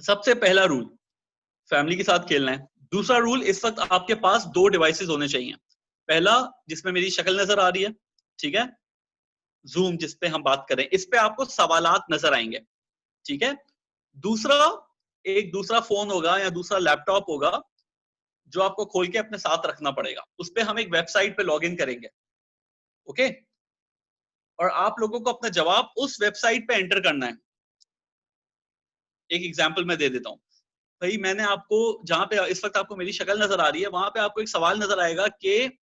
सबसे पहला rule, family के साथ खेलना है। दूसरा रूल, इस वक्त आपके पास 2 डिवाइसेस होने चाहिए। पहला जिसमें मेरी शक्ल नजर आ रही है, ठीक है, जूम जिस पे हम बात करें, इस पे आपको सवालात नजर आएंगे, ठीक है। दूसरा, एक दूसरा फोन होगा या दूसरा लैपटॉप होगा जो आपको खोल के अपने साथ रखना पड़ेगा। उस पे हम एक वेबसाइट पे लॉग इन करेंगे, ओके, और आप लोगों को अपना जवाब उस वेबसाइट पे एंटर करना है। एक एग्जांपल मैं दे देता हूँ भाई, मैंने आपको जहां पे इस वक्त आपको मेरी शक्ल नजर आ रही है, वहां पे आपको एक सवाल नजर आएगा कि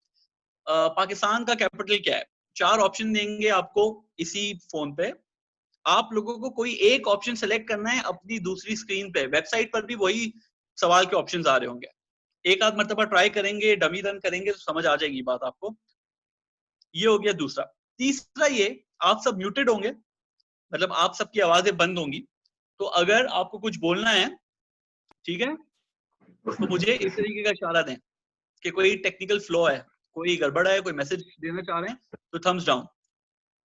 पाकिस्तान का कैपिटल क्या है। 4 ऑप्शन देंगे आपको इसी फोन पे। आप लोगों को कोई एक ऑप्शन सेलेक्ट करना है अपनी दूसरी स्क्रीन पे। वेबसाइट पर भी वही सवाल के ऑप्शंस आ रहे होंगे। एक आध मरतबा ट्राई करेंगे, डमी रन करेंगे तो समझ आ जाएगी बात आपको। ये हो गया दूसरा। तीसरा, ये आप सब म्यूटेड होंगे, मतलब आप सबकी आवाजें बंद होंगी। तो अगर आपको कुछ बोलना है, ठीक है, तो मुझे इस तरीके का इशारा दें कि कोई टेक्निकल फ्लॉ है, कोई गड़बड़ है, कोई मैसेज देना चाह रहे हैं तो थम्स डाउन।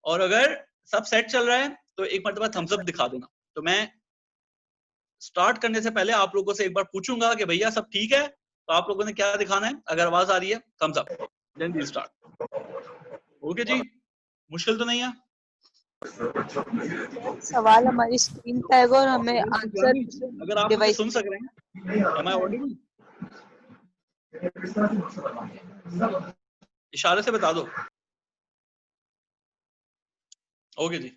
और अगर सब सेट चल रहा है तो एक मरतबा थम्स अप दिखा देना। तो मैं स्टार्ट करने से पहले आप लोगों से एक बार पूछूंगा कि भैया सब ठीक है, तो आप लोगों ने क्या दिखाना है। अगर आवाज आ रही है thumbs up, then we start. Okay जी, मुश्किल तो नहीं है। सवाल हमारी स्क्रीन पे आएगा और हमें आंसर अगर आप मुझे डिवाइस सुन सक रहे हैं, am I audible? इशारे से बता दो। ओके जी,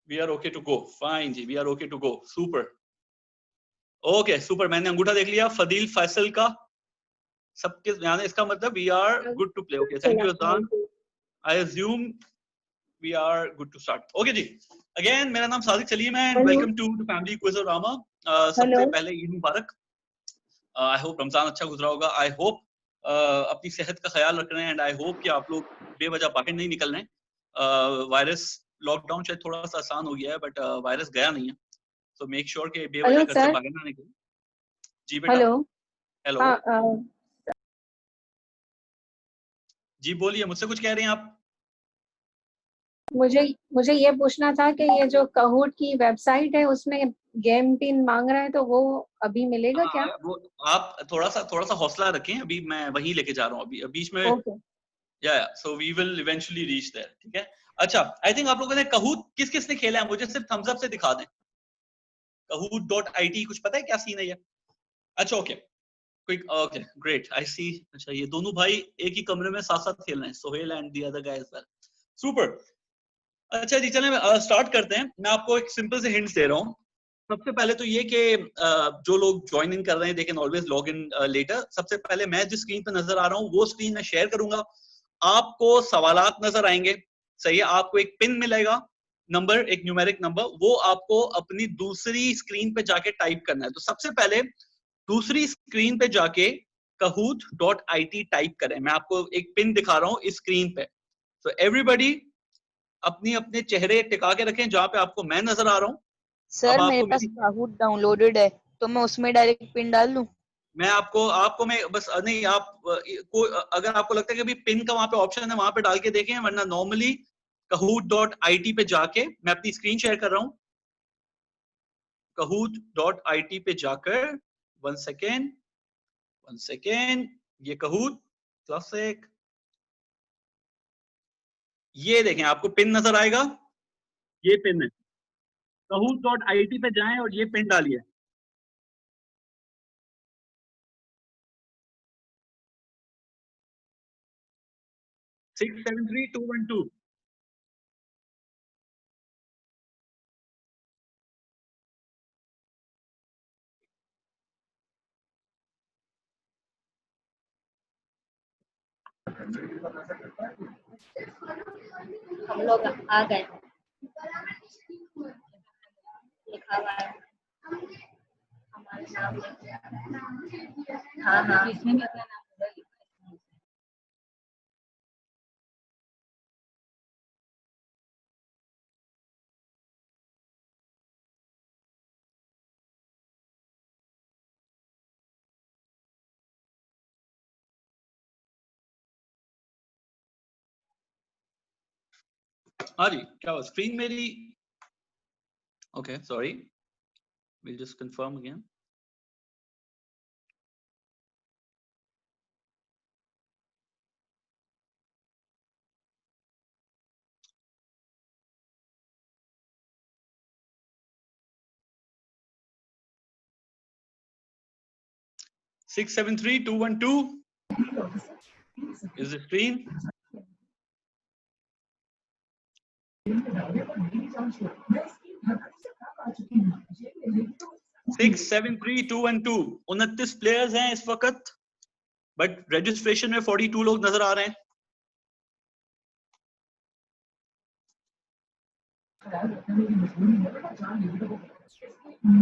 we are okay to go. Fine जी, we are okay to go. Super, okay super. मैंने अंगूठा देख लिया फदील फैसल का, सबके यानी इसका मतलब we are good to play. Okay, thank you Azan. I assume we are good to start. Okay जी, अगेन मेरा नाम सादिक सलीम है and welcome to the family Quizorama. सबसे पहले ईद मुबारक। आई होप रमजान अच्छा गुजरा होगा। आई होप अपनी सेहत का ख्याल रख रहे हैं एंड आई होप कि आप लोग बेवजह बाहर नहीं निकल रहे हैं। वायरस, लॉकडाउन शायद थोड़ा सा आसान हो गया है बट वायरस गया नहीं है, सो मेक श्योर कि बेवजह घर से बाहर ना निकले। जी बेटा। हेलो। हेलो। जी बोलिए, मुझसे कुछ कह रहे हैं आप? मुझे मुझे ये पूछना था कि ये जो कहूट की वेबसाइट है उसमें गेम पिन मांग रहा है, तो वो अभी मिलेगा क्या? वो आप थोड़ा सा हौसला रखें, अभी मैं वहीं लेके जा रहा हूँ। अभी बीच में ओके। या so we will eventually reach there, ठीक है। अच्छा, आई थिंक आप लोगों ने कहूट किस किस ने खेला है, मुझे सिर्फ थम्स अप से दिखा दें। kahoot.it कुछ पता है क्या सीन है ये? अच्छा ओके, क्विक, ओके ग्रेट, आई सी। अच्छा, ये दोनों भाई एक ही कमरे में साथ साथ खेल रहे हैं, Sohail and the other guy as well. Super. अच्छा जी, चलें स्टार्ट करते हैं। मैं आपको एक सिंपल से हिंट्स दे रहा हूँ। सबसे पहले तो ये कि जो लोग ज्वाइन इन कर रहे हैं they can always log in later. सबसे पहले मैं जिस स्क्रीन पे नजर आ रहा हूँ वो स्क्रीन मैं शेयर करूंगा। आपको सवालात नजर आएंगे, सही है। आपको एक पिन मिलेगा, नंबर, एक न्यूमेरिक नंबर, वो आपको अपनी दूसरी स्क्रीन पे जाके टाइप करना है। तो सबसे पहले दूसरी स्क्रीन पे जाके kahoot.it टाइप करें। मैं आपको एक पिन दिखा रहा हूँ इस स्क्रीन पे। तो एवरीबॉडी अपनी अपने चेहरे टिका के रखें जहां पे आपको मैं नजर आ रहा हूँ। सर अब मेरे आपको पास मेरी, काहूट डाउनलोडेड है, तो मैं उसमें डायरेक्ट पिन डाल दूं? मैं आपको मैं बस नहीं, आप अगर आपको लगता है कि अभी पिन का वहां पे ऑप्शन है वहां पे डाल के देखें, वरना नॉर्मली kahoot.it पे जाके, मैं अपनी स्क्रीन शेयर कर रहा हूँ, kahoot.it पे जाकर, वन सेकेंड वन सेकेंड, ये Kahoot क्लासिक, ये देखें आपको पिन नजर आएगा, ये पिन है। kahoot.it पे जाएं और ये पिन डालिए। Six seven three two one two. हम लोग आ गए, लिखा हुआ है हमारे नाम। हाँ हाँ, इसमें भी अपना नाम होगा, लिखा है। हाँ जी, क्या हुआ? स्क्रीन मेरी, okay sorry, we'll just confirm again. Six 73212 is the screen. 673-212 29 players हैं इस वक्त, बट रजिस्ट्रेशन में 42 लोग नजर आ रहे हैं.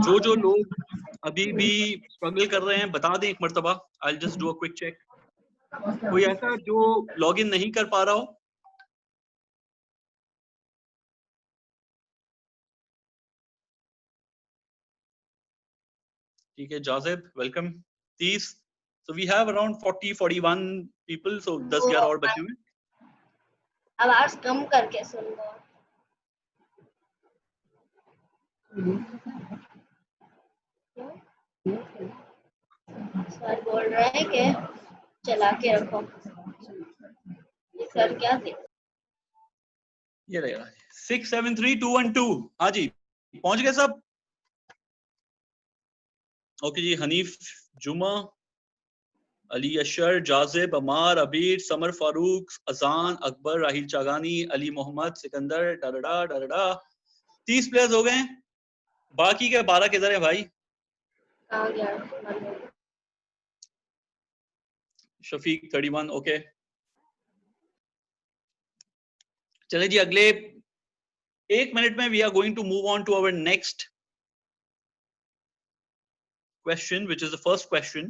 जो लोग अभी भी स्ट्रगल कर रहे हैं बता दें एक मर्तबा. I'll just do a quick check. कोई ऐसा जो लॉग इन नहीं कर पा रहा हो? ठीक है Jazib, welcome. 30. So we have around 40-41 people. So 10-11 और बचे हुए. आवाज कम करके सुन लो. सर बोल रहे हैं कि चला के रखो. ये सर क्या थे? ये रहेगा 673-212. हाँ जी, पहुंच गए सब? ओके जी. हनीफ, जुमा, अली अशर, जाजिब, अमार, अबीर, समर फारूक, अजान, अकबर, राहिल चागानी, अली मोहम्मद, सिकंदर, डरडा डरडा. 30 प्लेयर्स हो गए. बाकी के 12 किधर है भाई? कहाँ गया? शफीक 31. ओके चले जी, अगले 1 मिनट में we are going to move on to our next question, which is the first question.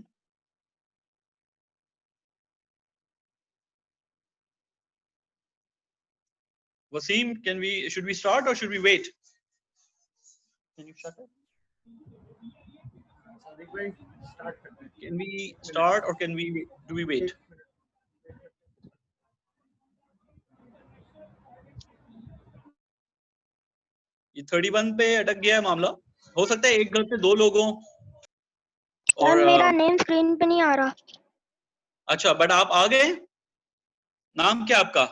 Wasim, should we start or should we wait? Can you shut it? Can we start or do we wait? ये 31 पे अटक गया है मामला. हो सकता है एक घर पे 2 लोगों और मेरा नेम स्क्रीन पे नहीं आ रहा. अच्छा, बट आप आ गए. नाम क्या आपका?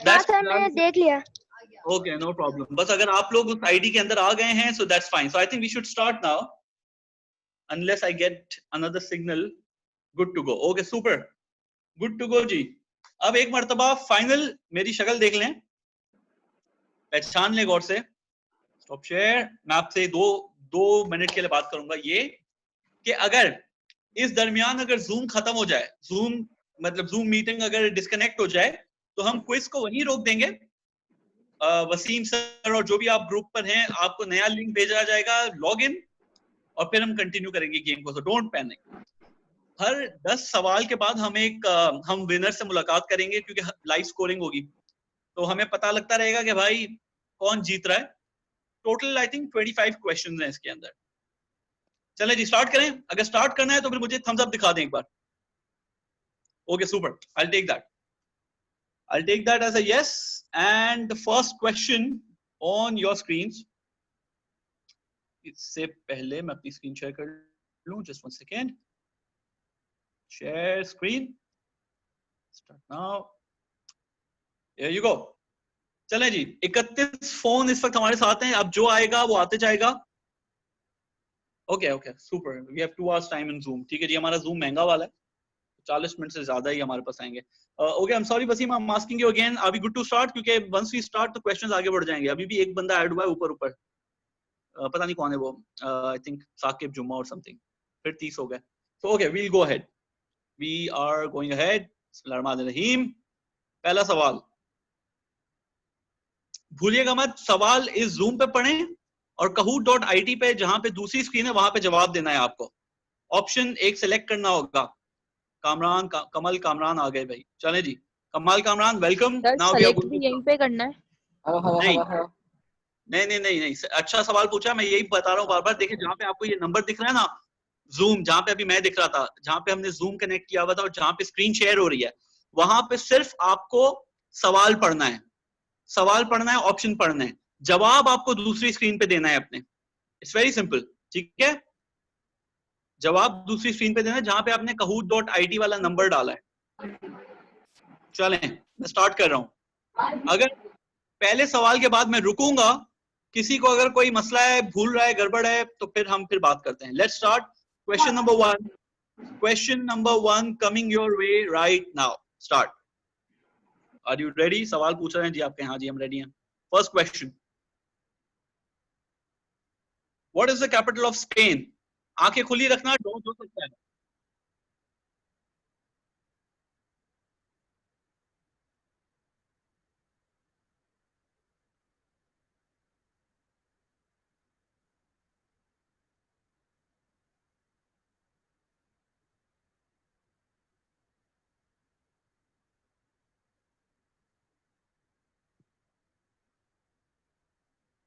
सर मैंने देख लिया. Okay, no problem. बस अगर आप लोग उस आईडी के अंदर आ गए हैं so that's fine. So I think we should start now unless I get another signal. Good to go. Okay super, good to go जी. अब एक मर्तबा फाइनल मेरी शक्ल देख लें, पहचान लें गौर से. Stop share. मैं आपसे दो मिनट के लिए बात करूंगा. ये कि अगर इस दरमियान अगर जूम खत्म हो जाए, जूम मीटिंग अगर डिस्कनेक्ट हो जाए, तो हम क्विज को वहीं रोक देंगे. वसीम सर और जो भी आप ग्रुप पर हैं, आपको नया लिंक भेजा जाएगा, लॉग इन, और फिर हम कंटिन्यू करेंगे गेम को. So don't panic. हर 10 सवाल के बाद हम विनर से मुलाकात करेंगे, क्योंकि लाइव स्कोरिंग होगी, तो हमें पता लगता रहेगा कि भाई कौन जीत रहा है. टोटल आई थिंक 25 क्वेश्चंस हैं इसके अंदर. चलें जी, स्टार्ट करें. अगर स्टार्ट करना है तो फिर मुझे थम्स अप दिखा दें एक बार. Okay super, I'll take that as a yes. And the first question on your screens. इससे पहले मैं अपनी स्क्रीन शेयर कर लूं. Just 1 second. Share screen. Start now. Here you go. चलें जी, 31 फोन इस वक्त हमारे साथ हैं. अब जो आएगा वो आते जाएगा. Okay super. We have 2 hours time in Zoom. ठीक है जी, हमारा जूम महंगा वाला है, 40 मिनट से ज्यादा ही हमारे पास आएंगे. Okay, I am sorry Wasim, I am asking you again, are we good to start? क्योंकि वंस वी स्टार्ट तो क्वेश्चंस आगे बढ़ जाएंगे. अभी भी एक बंदा ऐड हुआ है ऊपर. पता नहीं कौन है वो. आई थिंक साकिब जुम्मा और समथिंग. फिर 30 हो गए. So okay, we will go ahead. We are going ahead. बिस्मिल्लाहिर्रहमानिर्रहीम. पहला सवाल, भूलिएगा मत, सवाल इस जूम पे पढ़ें और kahoot.it पे जहां पे दूसरी स्क्रीन है वहां पे जवाब देना है आपको. ऑप्शन एक सिलेक्ट करना होगा. कमल कामरान आ गए भाई. चलें जी, Kamal Kamran welcome. Now we are going to यहीं पे करना है. नहीं, अच्छा सवाल पूछा. मैं यही बता रहा हूँ बार बार. देखिए जहाँ पे आपको ये नंबर दिख रहा है ना, जूम, जहाँ पे अभी मैं दिख रहा था, जहाँ पे हमने जूम कनेक्ट किया हुआ था और जहाँ पे स्क्रीन शेयर हो रही है, वहां पे सिर्फ आपको सवाल पढ़ना है, सवाल पढ़ना है, ऑप्शन पढ़ना है, जवाब आपको दूसरी स्क्रीन पे देना है अपने। इट्स वेरी सिंपल, ठीक है? जवाब दूसरी स्क्रीन पे देना है जहां पे आपने kahoot.it वाला नंबर डाला है। चलें, मैं स्टार्ट कर रहा हूं। अगर पहले सवाल के बाद मैं रुकूंगा, किसी को अगर कोई मसला है, भूल रहा है, गड़बड़ है, तो फिर बात करते हैं। Let's start. Question number 1, question number 1 coming your way right now. Start. Are you ready? सवाल पूछ रहे हैं जी आपके? हाँ जी, हम रेडी हैं। First question, what is the capital of Spain? आंखें खुली रखना, डोंट हो सकता है।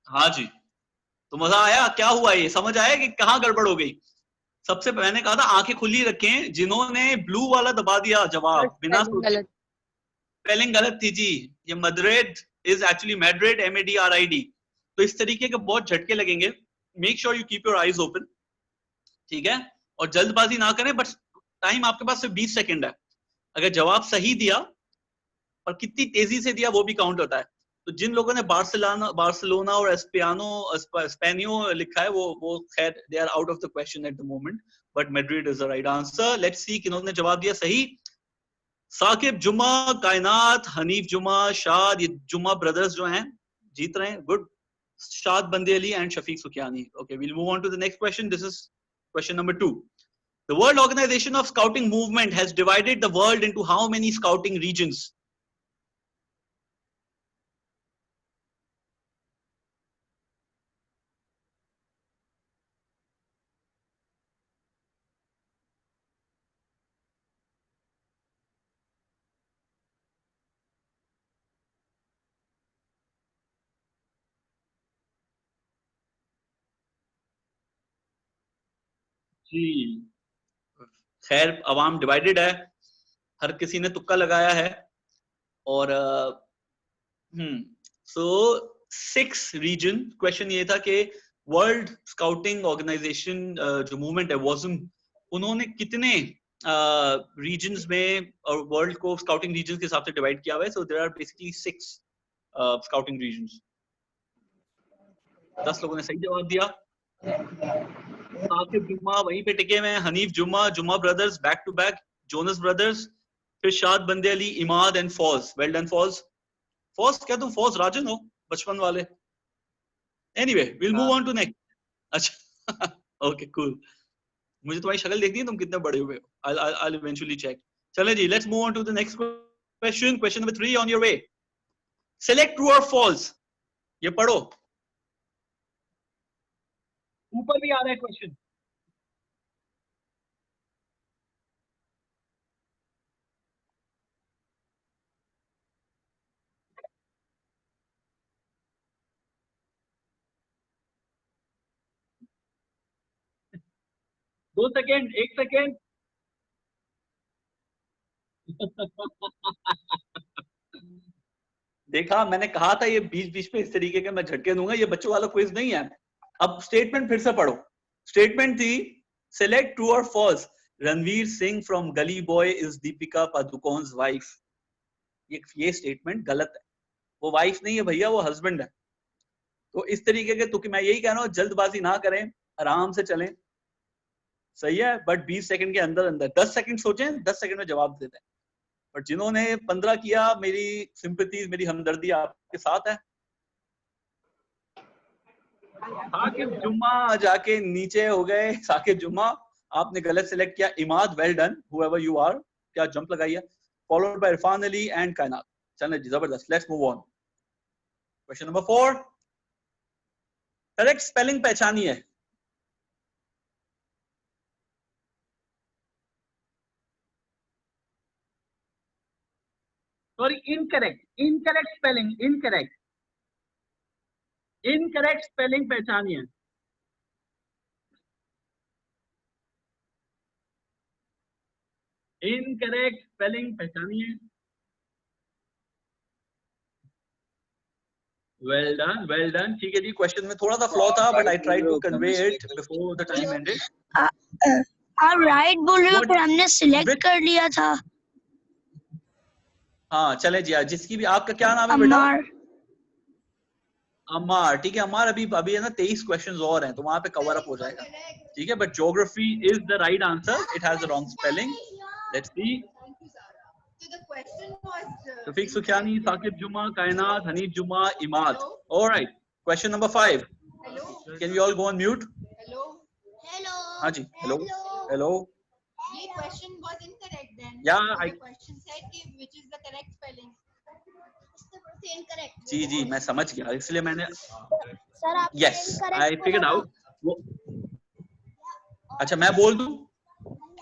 हाँ जी, तो मजा आया? क्या हुआ, ये समझ आया कि कहाँ गड़बड़ हो गई? सबसे मैंने कहा था आंखें खुली रखें, जिन्होंने ब्लू वाला दबा दिया जवाब बिना स्पेलिंग सोचे। गलत। स्पेलिंग गलत थी जी, ये मद्रिड इज एक्चुअली मैड्रिड, MADRID। तो इस तरीके के बहुत झटके लगेंगे। Make sure you keep your eyes open, ठीक है? और जल्दबाजी ना करें, बट टाइम आपके पास सिर्फ 20 सेकंड है। अगर जवाब सही दिया और कितनी तेजी से दिया वो भी काउंट होता है। तो जिन लोगों ने बार्सिलोना और स्पेनियो लिखा है, वो खैर they are out of the question at the moment, but Madrid is the right answer. Let's see किन्होंने जवाब दिया सही। साकिब जुम्मा, कायनात, हनीफ जुम्मा, शाद, ये जुम्मा ब्रदर्स जो हैं जीत रहे हैं। Good. Shad Bande Ali and Shafiq Sukhiyani. Okay, we'll move on to the next question. This is question number 2. The World Organization of Scouting Movement has divided the world into how many scouting regions? जी, खैर अवाम डिवाइडेड है, हर किसी ने तुक्का लगाया है। और सो 6 रीजन। क्वेश्चन ये था कि वर्ल्ड स्काउटिंग ऑर्गेनाइजेशन जो मूवमेंट है वॉज़म, उन्होंने कितने रीजन्स में और वर्ल्ड को स्काउटिंग रीजन्स के हिसाब से डिवाइड किया हुआ है। So there are basically 6 scouting regions. 10 लोगों ने सही जवाब दिया। साकिब जुम्मा वहीं पे टिके हुए हैं, Hanif Jumma, Jumma brothers back to back, Jonas brothers, फिर Shad Bande Ali, Imad and Fauz. Well done Fauz. Fauz क्या तुम फौज राजन हो बचपन वाले? Anyway, will move on to next. अच्छा ओके कूल। मुझे तुम्हारी शक्ल देखनी है, तुम कितने बड़े हुए हो। I'll eventually check. चले जी, let's move on to the next question. Question number 3 on your way. Select true और फॉल्स। ये पढ़ो, ऊपर भी आ रहा है क्वेश्चन। दो सेकेंड, 1 सेकेंड। देखा, मैंने कहा था ये बीच बीच पे इस तरीके के मैं झटके दूंगा। ये बच्चों वाला क्विज नहीं है। अब स्टेटमेंट फिर से पढ़ो। स्टेटमेंट थी सेलेक्ट ट्रू और फॉल्स। रणवीर सिंह फ्रॉम गली बॉय इज दीपिका पादुकोण's वाइफ। ये स्टेटमेंट गलत है। वो वाइफ नहीं है भैया, वो हस्बैंड है। तो इस तरीके के, तो मैं यही कह रहा हूँ जल्दबाजी ना करें, आराम से चलें। सही है, बट 20 सेकंड के अंदर अंदर 10 सेकंड सोचें, 10 सेकंड में जवाब दे दें। बट जिन्होंने 15 किया, मेरी सिंपैथी, मेरी हमदर्दी आपके साथ है। साकिब जुम्मा जाके नीचे हो गए। साकिब जुम्मा आपने गलत सिलेक्ट किया। Imad well done, however you are, क्या जंप लगाई है। Followed by Irfan Ali and Kainat. चलो जी, जबरदस्त। Let's move on. Question number 4, correct spelling पहचानिए। Sorry, incorrect, incorrect spelling, incorrect, incorrect spelling पहचानिए। इनकरेक्ट स्पेलिंग पहचानिए। Well done. ठीक है जी, क्वेश्चन में थोड़ा सा फ्लॉ था but I tried to convey it before the time ended. आप राइट बोल रहे हो, What- फिर हमने सिलेक्ट कर लिया था। हाँ चले जी, जिसकी भी, आपका क्या नाम है बेटा? अमर। अमार, ठीक है अमार। अभी अभी है ना 23 क्वेश्चंस और हैं तो वहां पे कवर अप हो जाएगा, ठीक है। But geography is the right answer, it has the wrong spelling. Let's see. Shafiq Sukhiyani, Saqib Juma, Kainat, Hanif Juma, Imad. Alright, question number 5। Can we all go on mute? हाँ जी, हेलो हेलो। ये question was incorrect then. Yeah, The question said कि which is the correct spelling. Incorrect. जी जी मैं समझ गया, इसलिए मैंने sir आप यस आई फिगर्ड आउट। अच्छा मैं बोल दूं,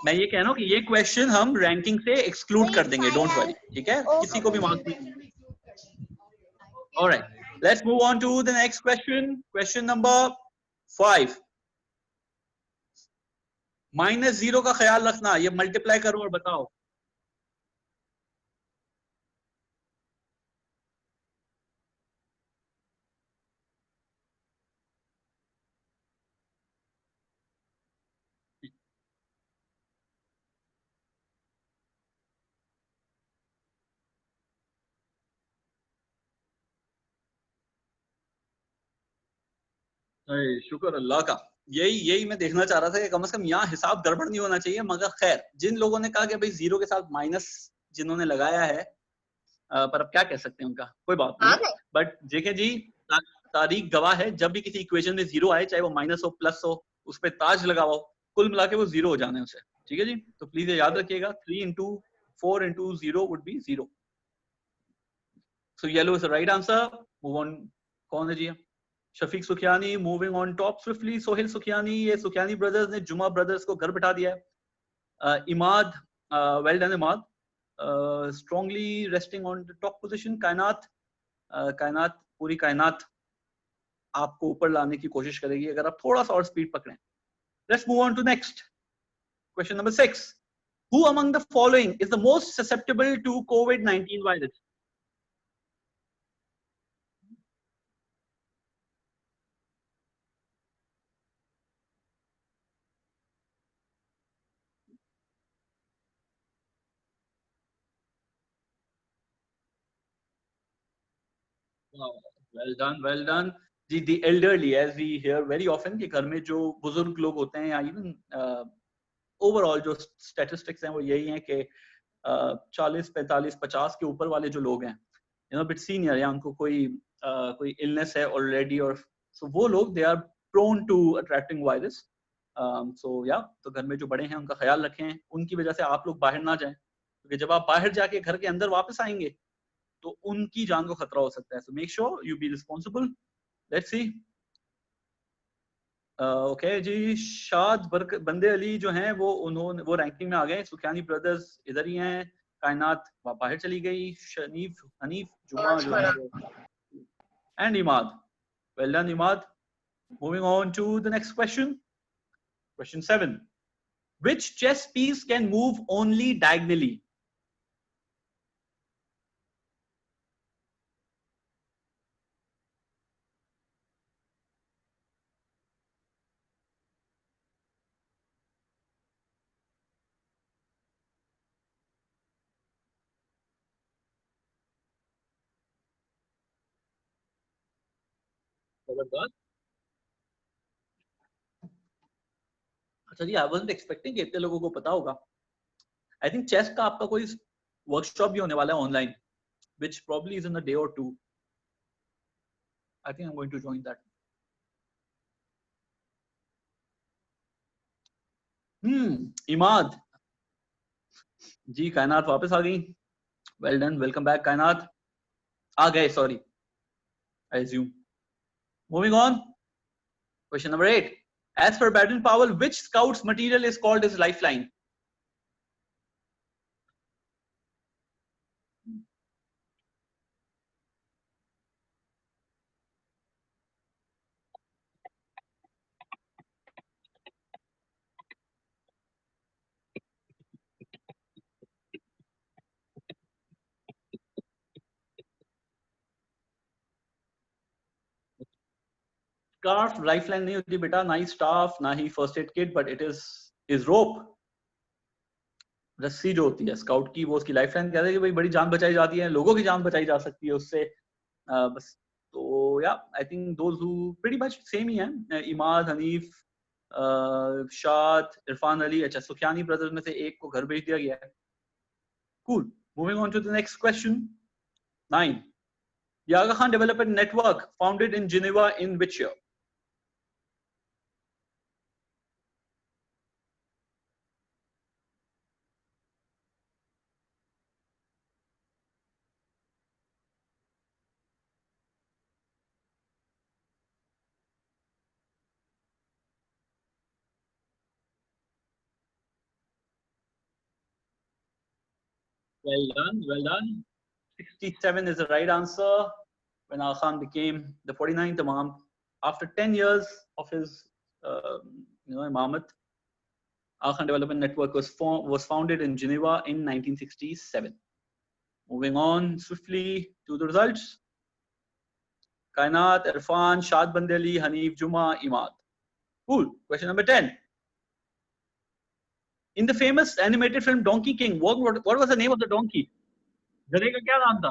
मैं ये कह रहा हूँ कि ये क्वेश्चन हम रैंकिंग से एक्सक्लूड कर देंगे, डोंट वरी, ठीक है, किसी को भी मार्क्स नहीं। Alright, let's move on to the next question. Question number 5। -0 का ख्याल रखना, ये मल्टीप्लाई करो और बताओ। शुक्र अल्लाह का, यही मैं देखना चाह रहा था कि कम से कम यहाँ हिसाब गड़बड़ नहीं होना चाहिए। मगर खैर, जिन लोगों ने कहा कि भाई 0 के साथ माइनस जिन्होंने लगाया है, पर अब क्या कह सकते हैं उनका, कोई बात नहीं। बट देखें जी, तारीख गवाह है, जब भी किसी इक्वेशन में 0 आए, चाहे वो माइनस हो प्लस हो, उस पर ताज लगाओ, कुल मिला के वो 0 हो जाना है उसे, ठीक है जी। तो प्लीज ये याद रखिएगा, 3 into 4 into 0 would be 0. So yellow is the right answer. Move on. कौन है जी? Shafiq Sukhiyani moving on top swiftly. Sohail Sukhiyani, ये सुखियानी ब्रदर्स ने जुमा ब्रदर्स को घर बिठा दिया है। Imad, well done Imad, strongly resting on the top position. कायनात, कायनात, पूरी कायनात आपको ऊपर लाने की कोशिश करेगी अगर आप थोड़ा सा और स्पीड पकड़ें। Let's move on to next question number 6। Who among the following is the most susceptible to COVID-19 virus? Well done, well done ji. The elderly, as we hear very often, कि घर में जो बुजुर्ग लोग होते हैं, या इवन ओवरऑल जो स्टैटिस्टिक्स हैं वो यही हैं कि 40, 45, 50 के ऊपर वाले जो लोग हैं, यू नो बिट सीनियर, या उनको कोई इलनेस है ऑलरेडी, और सो वो लोग they are prone to attracting virus. So yeah, तो घर में जो बड़े हैं उनका ख्याल रखें, उनकी वजह से आप लोग बाहर ना जाएं, क्योंकि जब आप बाहर जाके घर के अंदर वापस आएंगे तो उनकी जान को खतरा हो सकता है। So make sure you be responsible. Let's see. Okay जी, शाद बंदे अली जो हैं वो रैंकिंग में आ गए। सुखियानी ब्रदर्स इधर ही हैं, कायनात बाहर चली गई, शनीफ हनीफ जुमा जो है and Imad. Well done Imad. Moving on to the next question. Question 7। Which chess piece can move only diagonally? अच्छा जी, आई वाज़न्ट एक्सपेक्टिंग कि इतने लोगों को पता होगा। आई थिंक चेस का आपका कोई वर्कशॉप भी होने वाला है online, which probably is in a day or two. I think I'm going to join that. Imad ji, Kainat वापस आ गई। वेल डन, वेलकम बैक कायनात। आ गए, sorry, I assume. Moving on. Question number 8. As per Baden-Powell, which scout's material is called as lifeline? Scarf lifeline नहीं होती बेटा, ना ही staff, ना ही first aid kit, but it is rope. रस्सी जो होती है स्काउट की, वो उसकी लाइफलाइन कहते हैं कि भाई बड़ी जान बचाई जाती है, लोगों की जान बचाई जा सकती है उससे। बस तो yeah I think those who pretty much same ही है। इमाद, हनीफ, शाद, इरफान अली। अच्छा, सुखियानी ब्रदर्स में से एक को घर भेज दिया गया है। Cool. Moving on to the next question 9. The Aga Khan Development Network founded in Geneva in which year? Well done, well done. 67 is the right answer. When Aga Khan became the 49th Imam after 10 years of his imamat, Aga Khan Development Network was founded in Geneva in 1967. Moving on swiftly to the results. Kainat, Irfan, Shad Bandeli, Hanif, Juma, Imad. Cool. Question number 10. In the famous animated film Donkey King, what was the name of the donkey? गधे का क्या नाम था?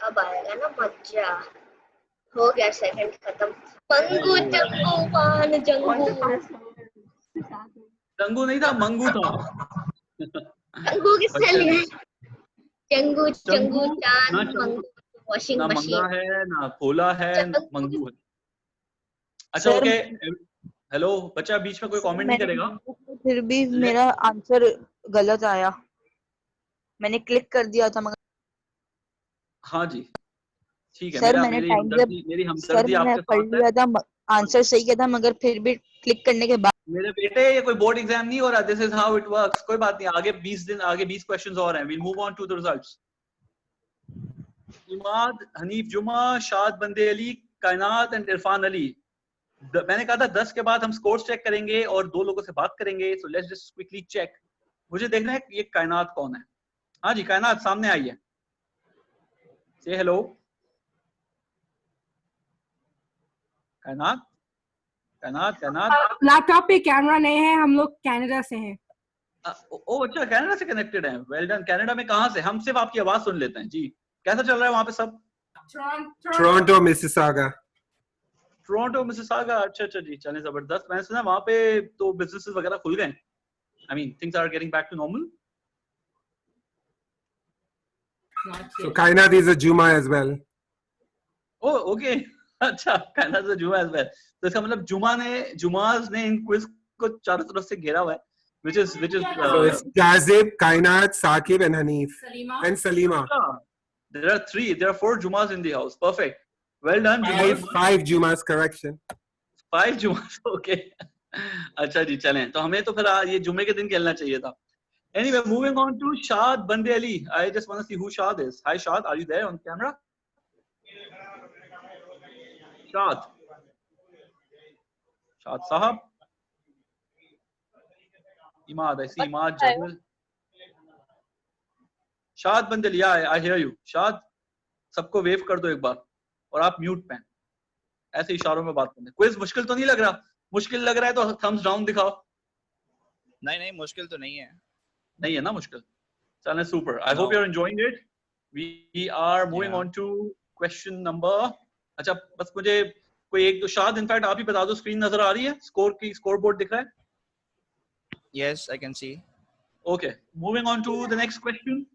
अब आएगा ना मजा। हो गया सेकंड खत्म। मंगू जंगू पान जंगू। जंगू नहीं था, मंगू था। जंगू किसने लिया? जंगू जंगू चांद मंगू वॉशिंग ना मशीन। मंगा है ना भोला है, मंगू है। अच्छा ओके। हेलो बच्चा, बीच में कोई कमेंट नहीं करेगा। फिर भी मेरा आंसर गलत आया, मैंने क्लिक कर दिया था मगर। हाँ जी ठीक है। सर मैंने टाइम मेरी हमदर्दी आपके साथ पढ़ लिया था, आंसर सही किया था, मगर फिर भी क्लिक करने के बाद। मेरे बेटे ये कोई बोर्ड एग्जाम नहीं हो रहा, this is how it works. कोई बात नहीं, आगे 20 क्वेश्चंस और हैं। We'll move on to the results. Imad, Hanif Juma, Shad Bande Ali, कायनात एंड इरफान अली। मैंने कहा था 10 के बाद हम स्कोर्स चेक करेंगे और 2 लोगों से बात करेंगे। So let's just quickly check. मुझे देखना है ये कायनात कौन है। हाँ जी कायनात सामने आई है, से हेलो। कायनात कायनात कायनात। लैपटॉप पे कैमरा नहीं है, हम लोग कनाडा से हैं। ओ अच्छा, कनाडा से कनेक्टेड हैं। Well done. कनाडा में कहाँ से? हम सिर्फ आपकी आवाज सुन लेते हैं जी। कैसा चल रहा है वहाँ पे सब? Toronto Mississauga. Toronto Mississauga. अच्छा अच्छा जी, चलें जबरदस्त। मैंने सुना वहाँ पे तो बिजनेसेस वगैरह खुल गए। I mean things are getting back to normal. So Kainat is a Juma as well. Oh okay. अच्छा, Kainat is a Juma as well. तो इसका मतलब जुमाज ने इन क्विज को चारों तरफ से घेरा हुआ है, which is So it's Kazib, Kainat, Saqib and Hanif and Salima. There are 4 Jumas in the house. Perfect. Well done. 5 Jumas, correction. 5 Jumas. Okay. अच्छा जी चलें। तो हमें तो फिर ये जुमे के दिन खेलना चाहिए था। Anyway, moving on to Shad Bande Ali. I just want to see who Shad is. Hi Shad, are you there on camera? Shad Sahab. Imad, I see Imad Jadwal. Shad Bande Ali, yeah, I hear you. Shad, सबको wave कर दो एक बार और आप mute पे। ऐसे इशारों में बात करते। क्विज मुश्किल तो नहीं लग रहा? मुश्किल लग रहा है तो थम्स डाउन दिखाओ। नहीं मुश्किल तो नहीं है। नहीं है ना मुश्किल? चलें super. I hope you are enjoying it. We are moving on to question number. अच्छा बस मुझे कोई एक दो शाद इनफैक्ट आप ही बता दो, स्क्रीन नजर आ रही है? स्कोर बोर्ड दिख रहा है? Yes, I can see. Okay, moving on to the next question.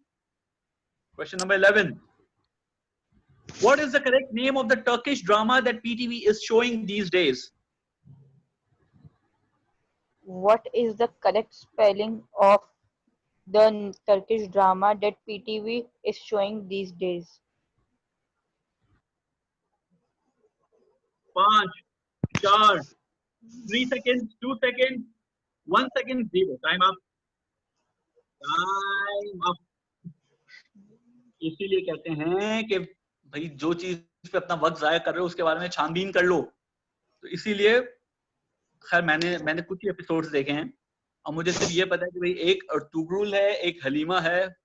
Question number 11. What is the correct name of the Turkish drama that PTV is showing these days? What is the correct spelling of the Turkish drama that PTV is showing these days? 5, 4, 3 seconds, 2 seconds, 1 second, 0. Time up. Time up. इसीलिए कहते हैं कि भाई जो चीज पे अपना वक्त जाया कर रहे हो उसके बारे में छानबीन कर लो। तो इसीलिए खैर मैंने कुछ ही एपिसोड्स देखे हैं, अब मुझे सिर्फ ये पता है कि भाई एक अर्तुगरुल है, एक हलीमा है,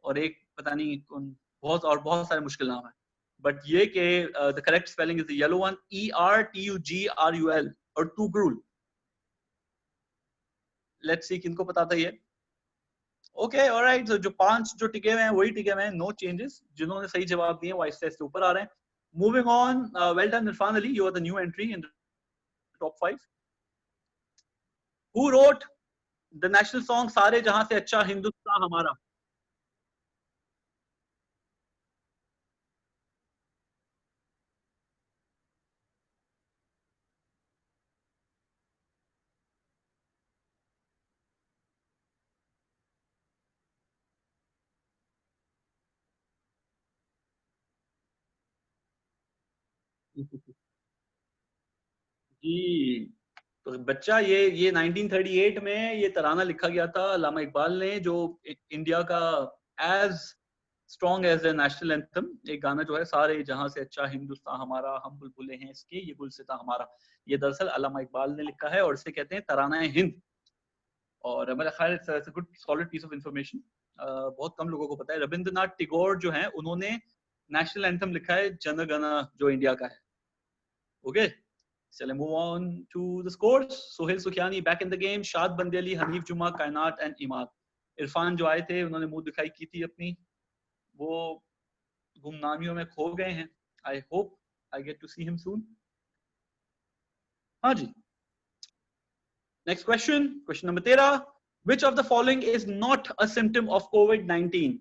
और एक पता नहीं कौन, बहुत सारे मुश्किल नाम है। बट ये कि the correct spelling is the yellow one, ERTUGRUL, Ertugrul. Let's see किनको पता था ये। ओके ऑलराइट, जो 5 जो टिके हुए हैं वही टिके हुए हैं, नो चेंजेस। जिन्होंने सही जवाब दिए वो आहिस्ते आहिस्ते ऊपर आ रहे हैं। Moving on, well done Irfan Ali, you are the new entry in top 5। Who wrote the national song सारे जहां से अच्छा हिंदुस्तान हमारा? जी, तो बच्चा ये 1938 में ये तराना लिखा गया था अल्लामा इकबाल ने, जो इंडिया का as strong as a national anthem एक गाना जो है, सारे जहां से अच्छा हिंदुस्तान हमारा, हम बुलबुलें हैं इसके, ये गुलसिता हमारा, ये दरअसल अल्लामा इकबाल ने लिखा है और इसे कहते हैं तराना हिंद। और मेरा ख्याल it's good solid piece of information, बहुत कम लोगों को पता है। रविंद्रनाथ टैगोर जो है उन्होंने नेशनल एंथम लिखा है जन गण, जो इंडिया का है। ओके, चलें move on to the scores. Sohail Sukhiyani back in the game, Shad Bande Ali, Hanif जुमा, कायनात एंड इमाद। इरफान जो आए थे उन्होंने मुंह दिखाई की थी अपनी, वो गुमनामियों में खो गए हैं। I hope I get to see him soon. हाँ जी, next question, question number 13, which of the following is not a symptom of COVID-19?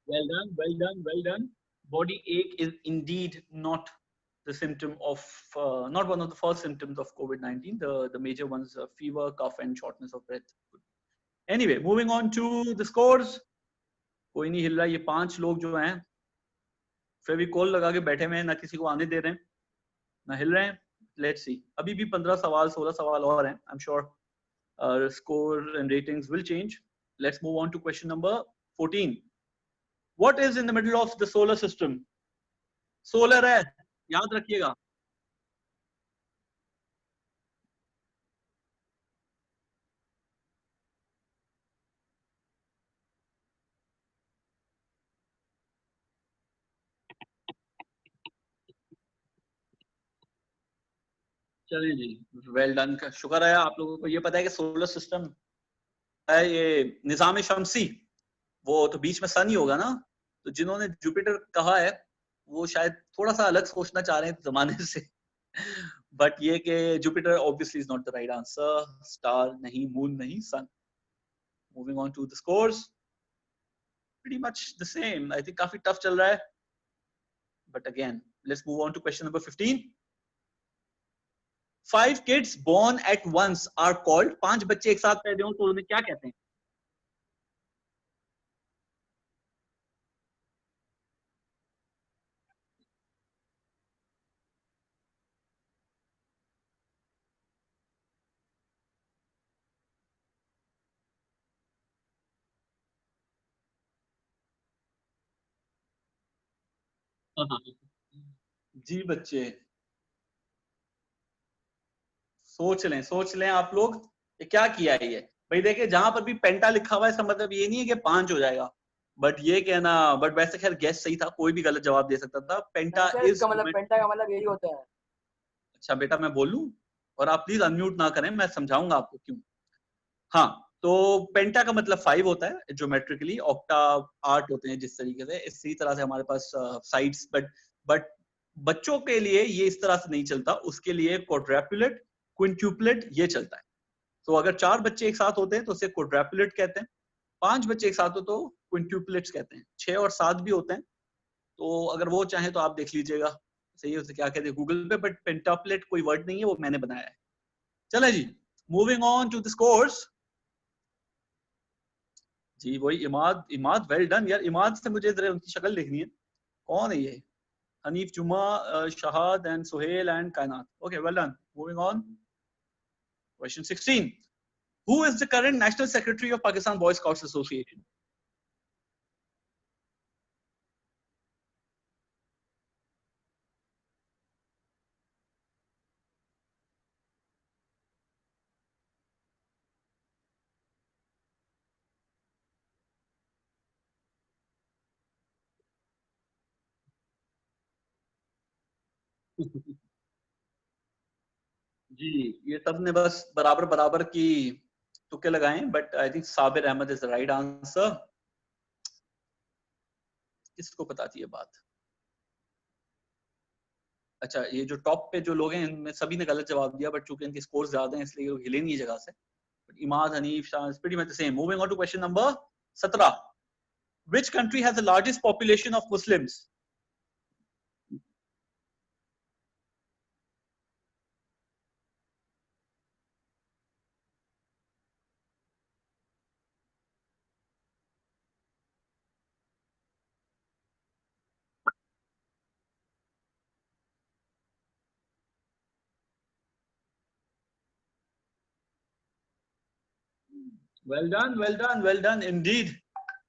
Well done, well done, well done. Body ache is indeed not the symptom of, not one of the first symptoms of COVID-19. The major ones are fever, cough, and shortness of breath. Anyway, moving on to the scores. कोई नहीं हिल रहा, ये 5 लोग जो हैं फेविकोल लगा के बैठे हुए हैं, ना किसी को आने दे रहे हैं, ना हिल रहे हैं। लेट्स सी, अभी भी 15 सवाल 16 सवाल और हैं। I am sure score and ratings will change. Let's move on to question number 14। What is in the middle of the solar system? Solar है, याद रखिएगा। चलिए जी, वेल डन, का शुक्र है आप लोगों को ये पता है कि सोलर सिस्टम है ये निजाम शमसी, वो तो बीच में सन ही होगा ना। तो जिन्होंने जुपिटर कहा है वो शायद थोड़ा सा अलग सोचना चाह रहे हैं जमाने से। बट ये कि Jupiter obviously is not the right answer, star नहीं, मून नहीं, sun. Moving on to the scores, pretty much the same. I think काफी टफ चल रहा है, but again let's move on to question number 15. 5 kids born at once are called, 5 बच्चे एक साथ पैदा हो तो उन्हें क्या कहते हैं? जी बच्चे, सोच लें आप लोग, ये क्या किया है ये भाई। देखिए जहां पर भी पेंटा लिखा हुआ है इसका मतलब ये नहीं है कि 5 हो जाएगा, बट ये कहना, बट वैसे खैर गेस सही था, कोई भी गलत जवाब दे सकता था। पेंटा इज मतलब, पेंटा का मतलब यही होता है। अच्छा बेटा मैं बोलूं, और आप प्लीज अनम्यूट ना करें, मैं समझाऊंगा आपको क्यों। हाँ, तो पेंटा का मतलब 5 होता है ज्योमेट्रिकली, ऑक्टा 8 होते हैं जिस तरीके से, इसी तरह से हमारे पास साइड्स। बट बच्चों के लिए ये इस तरह से नहीं चलता, उसके लिए क्वाड्रैपुलेट, क्विंट्यूपलेट ये चलता है। तो अगर 4 बच्चे एक साथ होते हैं तो उसे क्वाड्रैपुलेट कहते हैं, 5 बच्चे एक साथ हो तो क्विंट्यूपलेट्स कहते हैं, 6 और 7 भी होते हैं। तो अगर वो चाहे तो आप देख लीजिएगा सही है उसे क्या कहते हैं गूगल पे, बट पेंटाप्लेट कोई वर्ड नहीं है, वो मैंने बनाया है। चले जी, moving on to the scores. जी वही इमाद, इमाद वेल डन यार। इमाद से मुझे जरा उनकी शक्ल देखनी है, कौन है ये? Hanif Juma, Shahad and Suhail and Kainat. Okay well done. Moving on, question 16, who is the current national secretary of Pakistan boy scouts association? जी ये सब ने बस बराबर बराबर की तुक्के लगाए, but I think Sabir Ahmed is the right answer. किसको पता थी ये बात? अच्छा, ये जो टॉप पे जो लोग हैं इनमें सभी ने गलत जवाब दिया, बट चूंकि इनके स्कोर ज्यादा हैं इसलिए लोग हिले नहीं जगह से। But Imad, Hanif, Shah is pretty much the same. Moving on to question number 17, which country has the largest population of Muslims? Well done, well done, well done. Indeed,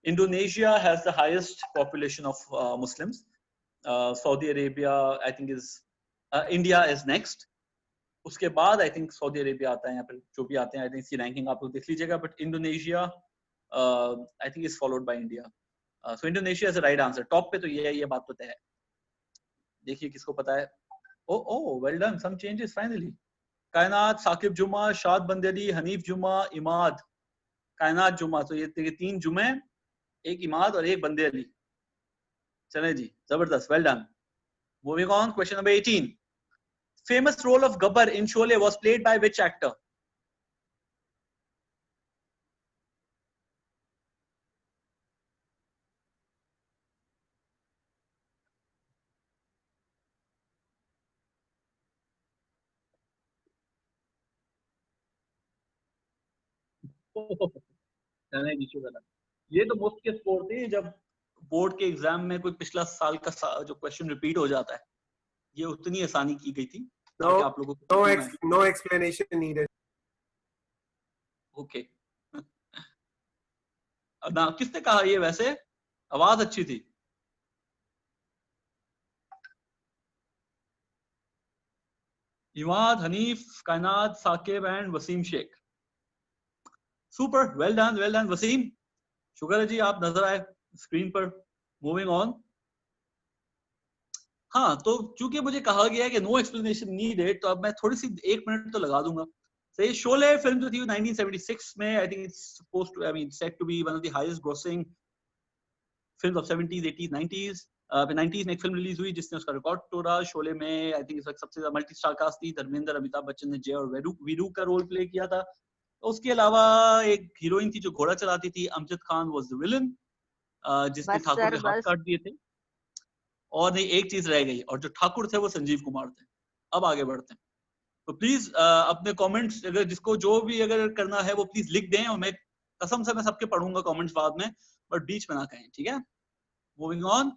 Indonesia has the highest population of Muslims. Saudi Arabia, I think, is India is next. उसके बाद I think Saudi Arabia आता है, या फिर जो भी आते हैं आई थिंक इसकी रैंकिंग आप लोग देख लीजिएगा, but Indonesia I think is followed by India. So Indonesia is the right answer. Top पे तो ये बात तो तय है। देखिए किसको पता है। Oh oh well done, some changes finally. Kainat, Saqib जुमा, शाद बंदेली, हनीफ जुमा, इमाद। कायनात जुमा, तो ये 3 जुमे, एक इमाद और एक बंदे अली। चले जी, जबरदस्त, well done. Moving on, question number 18, famous role of Gabbar in Sholay was played by which actor? ये तो मुफ्त के स्कोर थे जब बोर्ड के एग्जाम में कोई पिछला साल का जो क्वेश्चन रिपीट हो जाता है, ये उतनी आसानी की गई थी ताकि आप लोगों को no explanation needed. ओके। ना किसने कहा ये? वैसे आवाज अच्छी थी। Imad, Hanif, Kainat, Saqib and Wasim Shaikh. Super, well done, well done Wasim. शुक्र है जी आप नजर आए स्क्रीन पर। Moving on. हाँ, तो चूंकि मुझे कहा गया है कि नो एक्सप्लेनेशन नीडेड, तो अब मैं थोड़ी सी 1 मिनट तो लगा दूंगा। सही, शोले फिल्म जो थी 1976 में, I think it's supposed to, I mean set to be one of the highest grossing films ऑफ 70s 80s 90s। 90s में एक फिल्म रिलीज हुई जिसने उसका रिकॉर्ड तोड़ा। शोले में आई थिंक इस वक्त सबसे ज्यादा मल्टी स्टार कास्ट थी। धर्मेंद्र, अमिताभ बच्चन ने जय और वीरू का रोल प्ले किया था। उसके अलावा एक हीरोइन थी जो घोड़ा चलाती थी, Amjad Khan was the villain, जिसने ठाकुर के हाथ काट दिए थे। और नहीं, एक चीज रह गई, और जो ठाकुर थे वो संजीव कुमार थे। अब आगे बढ़ते हैं, तो प्लीज अपने कमेंट्स अगर जिसको जो भी अगर करना है वो प्लीज लिख दें, और मैं कसम से मैं सबके पढ़ूंगा कमेंट्स बाद में, बट बीच में ना कहें, ठीक है। Moving on,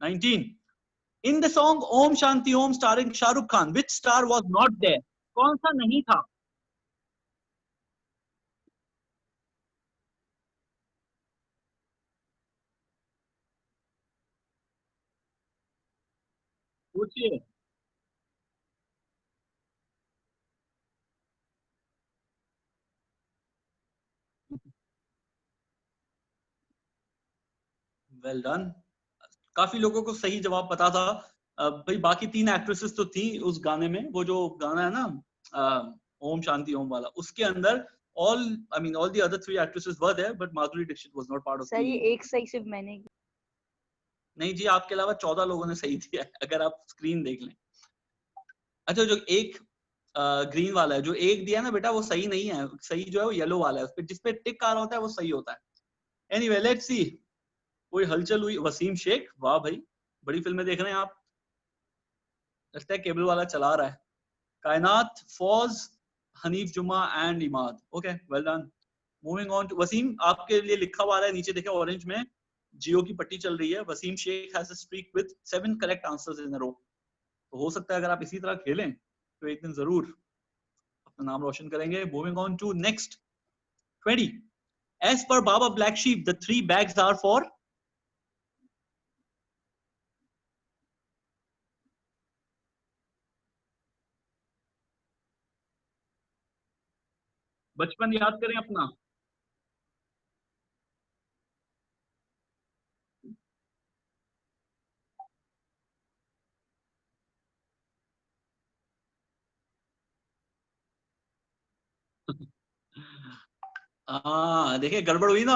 19, in the song Om Shanti Om starring Shahrukh Khan, which star was not there? कौन सा नहीं था? पूछिए। वेल डन, काफी लोगों को सही जवाब पता था। भाई बाकी 3 एक्ट्रेसेस तो थी उस गाने में। वो जो गाना है ना ओम शांति ओम वाला, उसके अंदर all the other 3 actresses were there, but Madhuri Dixit was not part of sir ये एक सही सिर्फ मैंने की। नहीं जी, आपके अलावा 14 लोगों ने सही दिया है, अगर आप स्क्रीन देख लें। अच्छा, जो एक ग्रीन वाला है, जो एक दिया ना बेटा, वो सही नहीं है। सही जो है वो येलो वाला है, उस पे जिस पे टिक आ रहा होता है वो सही होता है। एनीवे लेट्स सी, कोई हलचल हुई? वसीम शेख, वाह भाई, बड़ी फिल्में देख रहे हैं आप, लगता है केबल वाला चला रहा है। कायनात, Fauz, Hanif Juma and Imad. Okay well done. Moving on to Wasim, आपके लिए लिखा हुआ है नीचे, देखें ऑरेंज में जियो की पट्टी चल रही है। Wasim Sheikh has a streak with 7 correct answers in a row. तो हो सकता है अगर आप इसी तरह खेलें तो एक दिन जरूर अपना नाम रोशन करेंगे। Moving on to next 20. As per Baba Black Sheep, the 3 bags are for बचपन याद करें अपना। हाँ देखिए गड़बड़ हुई ना,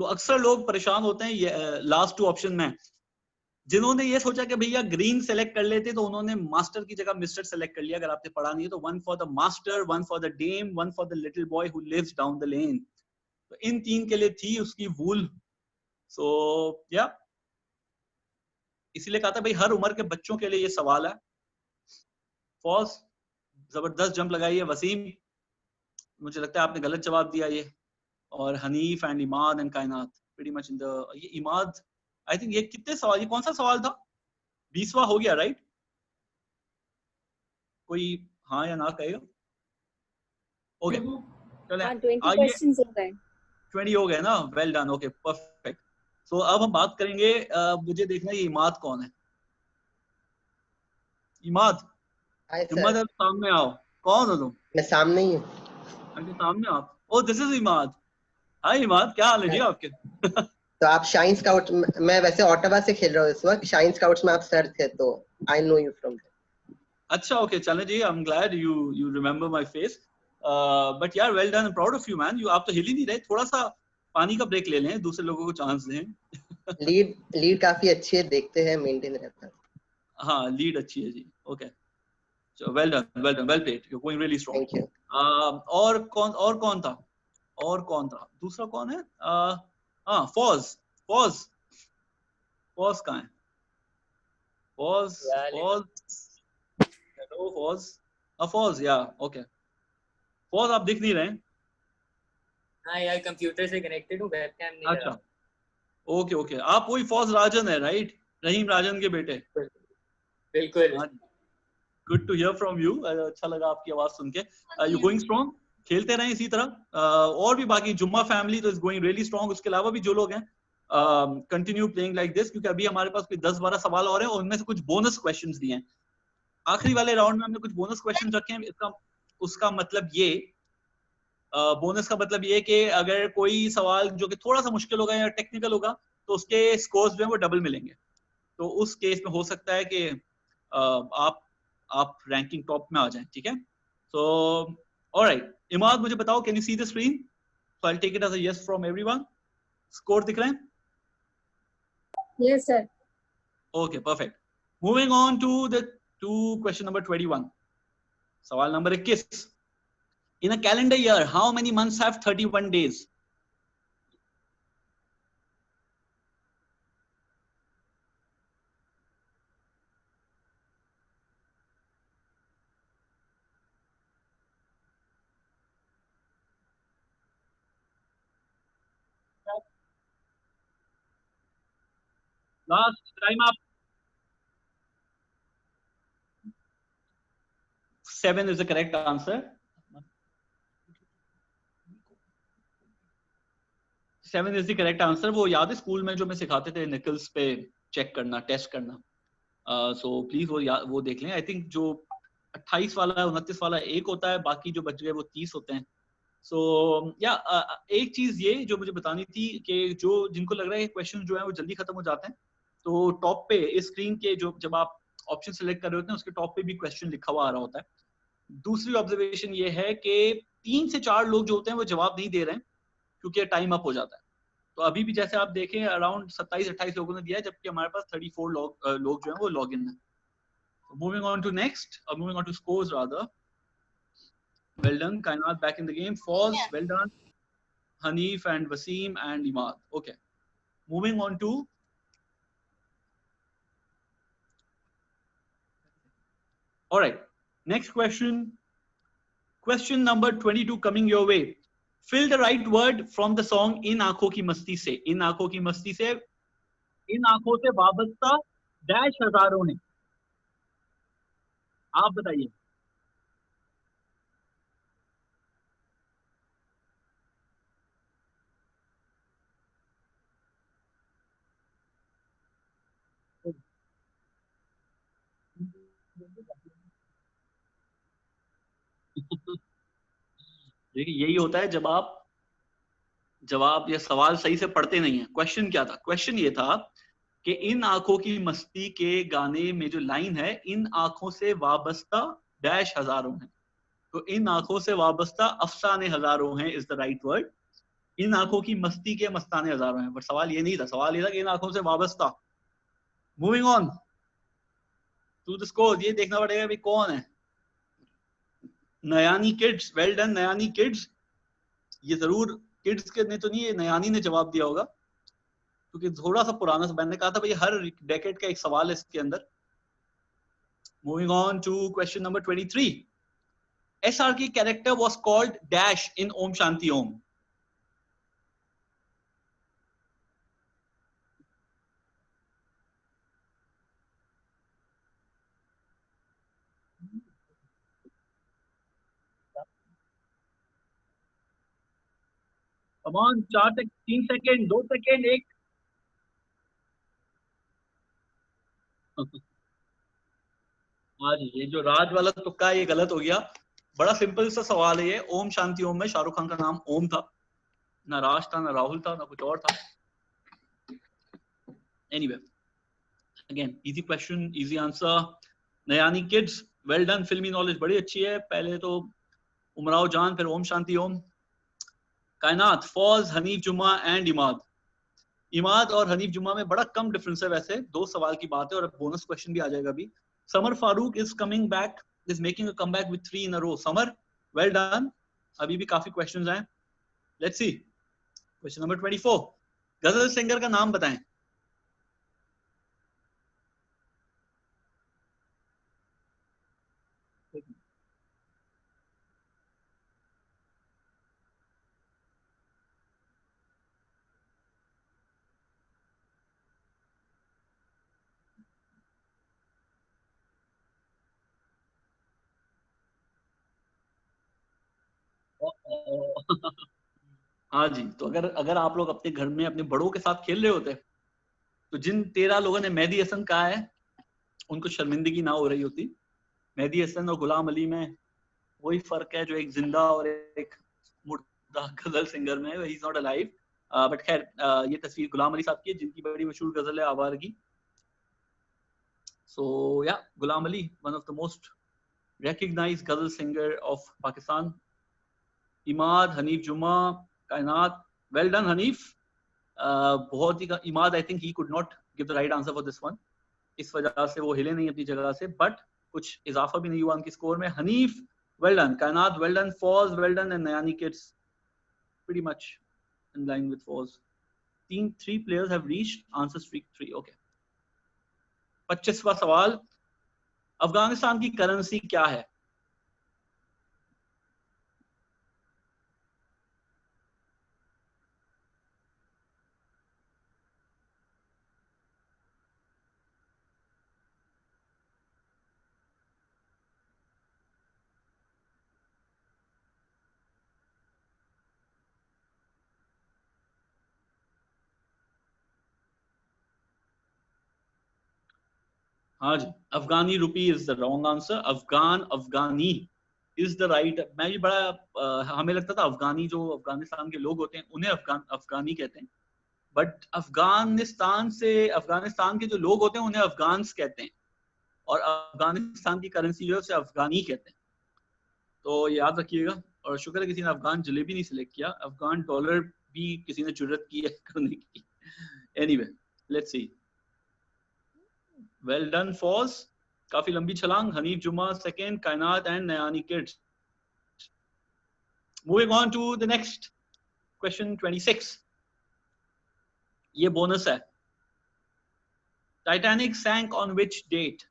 अक्सर लोग परेशान होते हैं लास्ट 2 ऑप्शन में। जिन्होंने ये सोचा कि भैया ग्रीन सेलेक्ट कर लेते तो उन्होंने मास्टर की जगह मिस्टर सेलेक्ट कर लिया। अगर आपने पढ़ा नहीं है तो 1 for the master, 1 for the dame, 1 for the little boy who lives down the lane. तो इन 3 के लिए थी उसकी वूल। सो या इसीलिए कहा था भाई हर उम्र के बच्चों के लिए ये सवाल है। फॉल्स, जबरदस्त जंप लगाई है वसीम, मुझे लगता है आपने गलत जवाब दिया ये। और हनीफ एंड इमाद एंड कायनात प्रीटी मच इन द, ये इमाद आई थिंक, ये कितने सवाल, ये कौन सा सवाल था? 20वां हो गया राइट? कोई हाँ या ना कहेगा? ओके चलें, हाँ 20 आइए। क्वेश्चंस हो गए। 20 हो गए ना, वेल डन, ओके परफेक्ट। सो अब हम बात करेंगे, मुझे देखना है ये इमाद कौन है। इमाद, हाय हिम्मत सर। है तो सामने आओ, कौन हो तुम? मैं सामने ही हूँ। अच्छा सामने आप, ओ दिस इज इमाद। हाय इमाद, क्या हाल है जी आपके? तो आप शाइन स्काउट, मैं वैसे ऑटावा से खेल रहा हूँ इस वक्त। शाइन स्काउट्स में आप सर थे तो आई नो यू फ्रॉम। अच्छा ओके चलें जी, I am glad you remember my face. But यार well done, proud of you man. You आप तो हिल ही नहीं रहे, थोड़ा सा पानी का ब्रेक ले लें, दूसरे लोगों को चांस दें। लीड काफी अच्छी है, देखते हैं मेंटेन रहता है। हाँ लीड अच्छी है जी, okay well done well done, well played, you are going really strong. Thank you. और कौन था दूसरा कौन है? हाँ फौज, फौज कहाँ है? फौज, हेलो फौज, फौज या ओके। फौज आप दिख नहीं रहे हैं। हाँ यार कंप्यूटर से कनेक्टेड हूँ, वेबकैम नहीं लगा। अच्छा ओके आप वही फौज राजन है राइट? रहीम राजन के बेटे। बिल्कुल। Good to hear from you, अच्छा लगा आपकी आवाज सुन के। यू गोइंग स्ट्रांग, खेलते रहें इसी तरह। और भी बाकी जुम्मा फैमिली तो इज गोइंग रियली स्ट्रांग। उसके अलावा भी जो लोग हैं कंटिन्यू प्लेइंग लाइक दिस, क्योंकि अभी हमारे पास कोई 10-12 सवाल और हैं और उनमें से कुछ बोनस क्वेश्चंस भी हैं। आखिरी वाले राउंड में हमने कुछ बोनस क्वेश्चन रखे हैं। उसका मतलब ये, बोनस का मतलब ये कि अगर कोई सवाल जो कि थोड़ा सा मुश्किल होगा या टेक्निकल होगा तो उसके स्कोर्स जो है वो डबल मिलेंगे। तो उस केस में हो सकता है कि आप रैंकिंग टॉप में आ जाएं, ठीक है? सो ऑलराइट इमाद, मुझे बताओ, can you see the screen? So I will take it as a yes from everyone. Score दिख रहे हैं? Yes sir. Okay perfect. Moving on to question number 21, सवाल नंबर 21। In a calendar year, how many months have 31 days? Last time up. 7 is the correct answer. 7 is the correct answer. वो याद है school में जो मैं सिखाते थे निकल्स पे चेक करना, टेस्ट करना। सो प्लीज वो देख लें। आई थिंक जो 28 वाला है, 29 वाला एक होता है, बाकी जो बच गए वो 30 होते हैं। सो या एक चीज ये जो मुझे बतानी थी कि जो जिनको लग रहा है क्वेश्चन जो है वो जल्दी खत्म हो जाते हैं, तो टॉप पे इस स्क्रीन के जो जब आप ऑप्शन सेलेक्ट कर रहे होते हैं उसके टॉप पे भी क्वेश्चन लिखा हुआ आ रहा होता है। दूसरी ऑब्जर्वेशन ये है कि 3 से 4 लोग जो होते हैं वो जवाब नहीं दे रहे हैं क्योंकि टाइम अप हो जाता है। तो अभी भी जैसे आप देखें अराउंड 27-28 लोगों ने दिया है, जबकि हमारे पास 34 लोग जो हैं वो लॉग इन है। Moving on to next, moving on to scores rather. Well done, Kainat back in the game. Fawz, well done. Hanif and Wasim and Imad. Okay. Moving on to all right. Next question. Question number 22 coming your way. Fill the right word from the song इन आंखों की मस्ती से. इन आंखों की मस्ती से, इन आंखों से वाबस्ता डैश हजारों ने. आप बताइए. देखिए यही होता है जब आप जवाब या सवाल सही से पढ़ते नहीं है. क्वेश्चन क्या था? क्वेश्चन ये था कि इन आंखों की मस्ती के गाने में जो लाइन है, इन आंखों से वाबस्ता डैश हजारों हैं. तो इन आंखों से वाबस्ता अफसाने हजारों हैं इज द राइट वर्ड. इन आंखों की मस्ती के मस्ताने हजारों हैं. पर सवाल ये नहीं था. सवाल ये था कि इन आंखों से वाबस्ता. Moving on to the score. ये देखना पड़ेगा भी कौन है. Nayani kids. Well done Nayani kids. ये जरूर किड्स के ने तो नहीं, ये नयानी ने जवाब दिया होगा क्योंकि थोड़ा सा पुराना सा. मैंने कहा था भाई हर डेकेड का एक सवाल है इसके अंदर. Moving on to question number 23. SRK character was called dash in Om Shanti Om. Come on, 3 second, 2 second, 1. आज ये जो राज वाला तुक्का ये गलत हो गया. बड़ा सिंपल सा सवाल है ये. ओम शांति ओम में शाहरुख खान का नाम ओम था. ना राज था, ना राहुल था, ना कुछ और था. Anyway, again easy question, easy answer. Nayani kids, well done. फिल्मी नॉलेज बड़ी अच्छी है. पहले तो उमराव जान, फिर ओम शांति ओम. कायनात, फौज, हनीफ जुम्मा एंड इमाद. इमाद और हनीफ जुम्मा में बड़ा कम डिफरेंस है वैसे. 2 सवाल की बात है और बोनस क्वेश्चन भी आ जाएगा अभी. Samar Farooq is coming back, is making a comeback with 3 in a row. Samar, well done. अभी भी काफी क्वेश्चंस हैं. Let's see question number 24. Ghazal singer का नाम बताएं. हाँ जी. तो अगर अगर आप लोग अपने घर में अपने बड़ों के साथ खेल रहे होते तो जिन 13 लोगों ने मेहदी हसन कहा है उनको शर्मिंदगी ना हो रही होती. मेहदी हसन और गुलाम अली में वही फर्क है जो एक जिंदा और एक मुर्दा गजल सिंगर में. He is not alive. But खैर ये तस्वीर गुलाम अली साहब की है जिनकी बड़ी मशहूर गजल है आवारगी. So yeah Ghulam Ali, one of the most recognized ghazal singer of Pakistan. Imad, Hanif Jumma, Kainat, well done Hanif. बहुत ही. Imad, I think he could not give the right answer for this one. इस वजह से वो हिले नहीं अपनी जगह से. बट कुछ इजाफा भी नहीं हुआ उनकी स्कोर में. Hanif, well done. Kainat, well done. Foz, well done. And Nayani kids, pretty much in line with Foz. 3 players have reached answer streak 3. Okay. 25वां सवाल. अफगानिस्तान की करेंसी क्या है? हाँ जी, afghani rupee is the wrong answer. Afghani is the right. मैं भी बड़ा हमें लगता था अफगानी जो अफगानिस्तान के लोग होते हैं उन्हें अफगानी कहते हैं. बट अफगानिस्तान के जो लोग होते हैं उन्हें अफगान्स कहते हैं और अफगानिस्तान की करेंसी जो है उसे अफगानी कहते हैं. तो याद रखिएगा. और शुक्र है किसी ने अफगान जलेबी नहीं सिलेक्ट किया. अफगान डॉलर भी किसी ने जुर्रत की है करने की. Anyway, let's see. Well done Fauz. काफी लंबी छलांग. Hanif Jumma second, Kainat and Nayani kids. Moving on to the next question 26. ये बोनस है. Titanic sank on which date?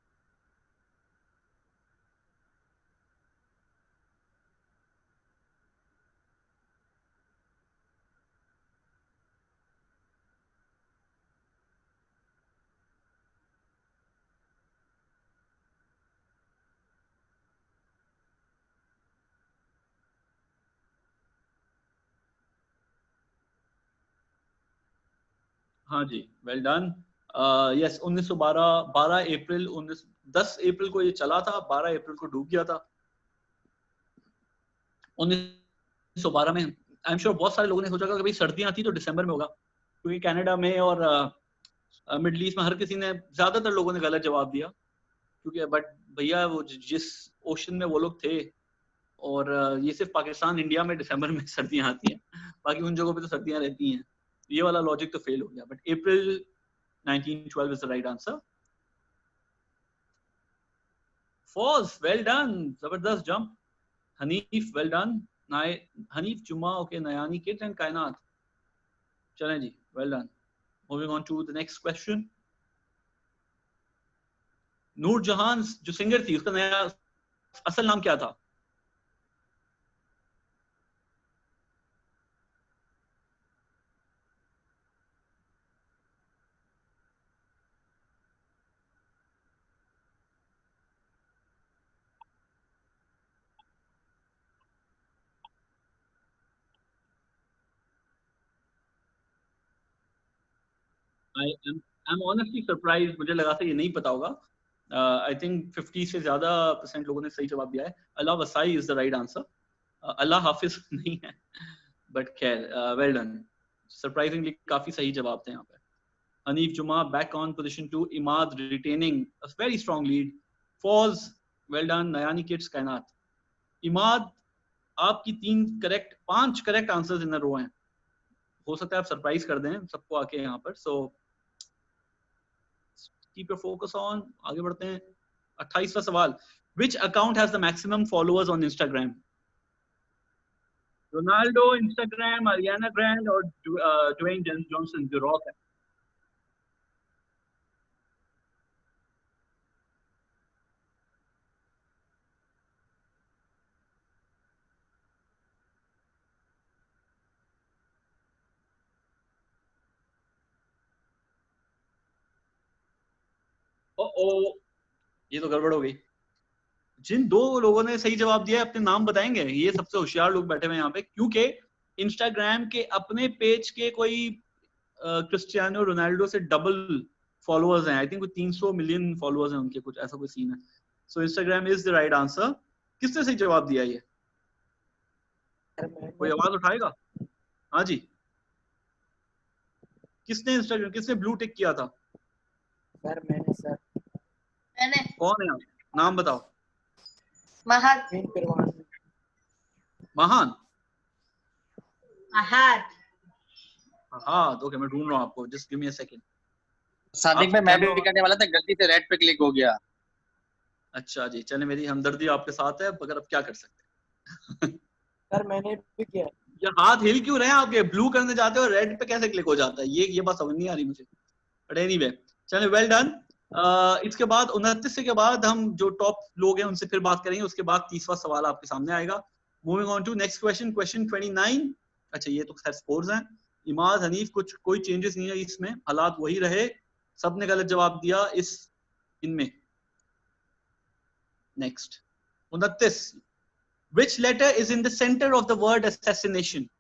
हाँ जी, well done. Yes 1912 12 April 10 April को ये चला था, 12 अप्रैल को डूब गया था 1912 में। आई एम श्योर बहुत सारे लोगों ने सोचा कि भाई सर्दियां थी तो दिसंबर में होगा, क्योंकि कनाडा में और मिडिल ईस्ट में हर किसी ने, ज्यादातर लोगों ने गलत जवाब दिया, क्योंकि बट भैया वो जिस ओशन में वो लोग थे, और ये सिर्फ पाकिस्तान इंडिया में दिसंबर में सर्दियां आती हैं, बाकी उन जगहों पे तो सर्दियां रहती हैं, ये वाला लॉजिक तो फेल हो गया। But April 1912 is the right answer. False. Well done. Zabardast jump. Hanif, well done. Hanif, Juma, okay. Nayani Kids and Kainat. चलें जी, well done. Moving on to the next question. नूर जहान जो singer थी, उसका नया असल नाम क्या था? I'm honestly surprised. मुझे लगा था ये नहीं पता होगा. I think 50 से ज्यादा % लोगों ने सही जवाब दिया है. अल्लाह वसाई is the right answer. अल्लाह हाफिज नहीं है, but खैर well done. Surprisingly काफी सही जवाब थे यहाँ पे. Hanif Juma back on position 2. Imad retaining a very strong lead. False. Well done. Nayani Kids Kainat. Imad आपकी 5 करेक्ट आंसर्स इन अ रो हैं. हो सकता है आप सरप्राइज कर दें सबको आके यहाँ पर. So keep your focus on. आगे बढ़ते हैं. 28वां सवाल. Which account has the maximum followers on Instagram? Ronaldo, Instagram, Ariana Grande or Dwayne Johnson, The Rock? ओ ये तो गड़बड़ हो गई. जिन 2 लोगों ने सही जवाब दिया है अपने नाम बताएंगे? ये सबसे होशियार लोग बैठे हुए हैं यहाँ पे, क्योंकि इंस्टाग्राम के अपने पेज के कोई क्रिस्टियानो रोनाल्डो से डबल फॉलोअर्स हैं. आई थिंक 300 मिलियन फॉलोअर्स हैं उनके, कुछ ऐसा कोई सीन है. So Instagram is the right answer. किसने सही जवाब दिया ये? कोई आवाज उठाएगा? हाँ जी, किसने ब्लू टिक किया था? सर मैंने कौन है आप? नाम बताओ. महान महान. हाँ ओके मैं ढूंढ रहा हूँ आपको. Just give me a second. Sadiq में मैं भी करने वाला था, गलती से रेड पे क्लिक हो गया. अच्छा जी, चले मेरी हमदर्दी आपके साथ है, मगर अब क्या कर सकते हैं. सर मैंने भी किया. ये हाथ हिल क्यों रहे हैं आपके? ब्लू करने जाते हो रेड पे कैसे क्लिक हो जाता है? ये बात समझ नहीं आ रही मुझे. बट एनीवे चले, वेल डन. इसके बाद 29 के बाद हम जो टॉप लोग हैं उनसे फिर बात करेंगे. उसके बाद 30वां सवाल आपके सामने आएगा. Moving on to next question. Question 29. अच्छा ये तो खैर स्कोर्स हैं. इमाद, हनीफ, कोई चेंजेस नहीं है इसमें, हालात वही रहे. सबने गलत जवाब दिया इनमें. Next 29. Which letter is in the center of the word assassination?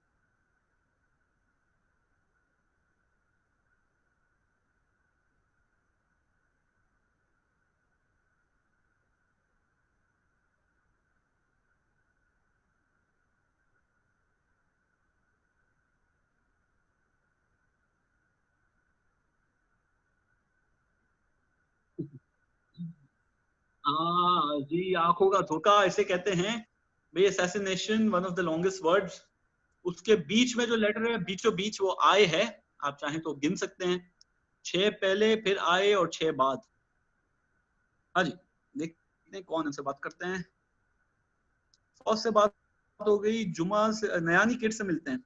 जी, आंखों का धोखा इसे कहते हैं भाई. assassination one of the longest words. उसके बीच में जो लेटर है, बीचों बीच, वो आए है. आप चाहें तो गिन सकते हैं. 6 पहले, फिर आए और 6 बाद. हाँ जी, देखते हैं कौन इनसे बात करते हैं. फौज से बात हो गई. जुमा से, नयानी किड्स से मिलते हैं.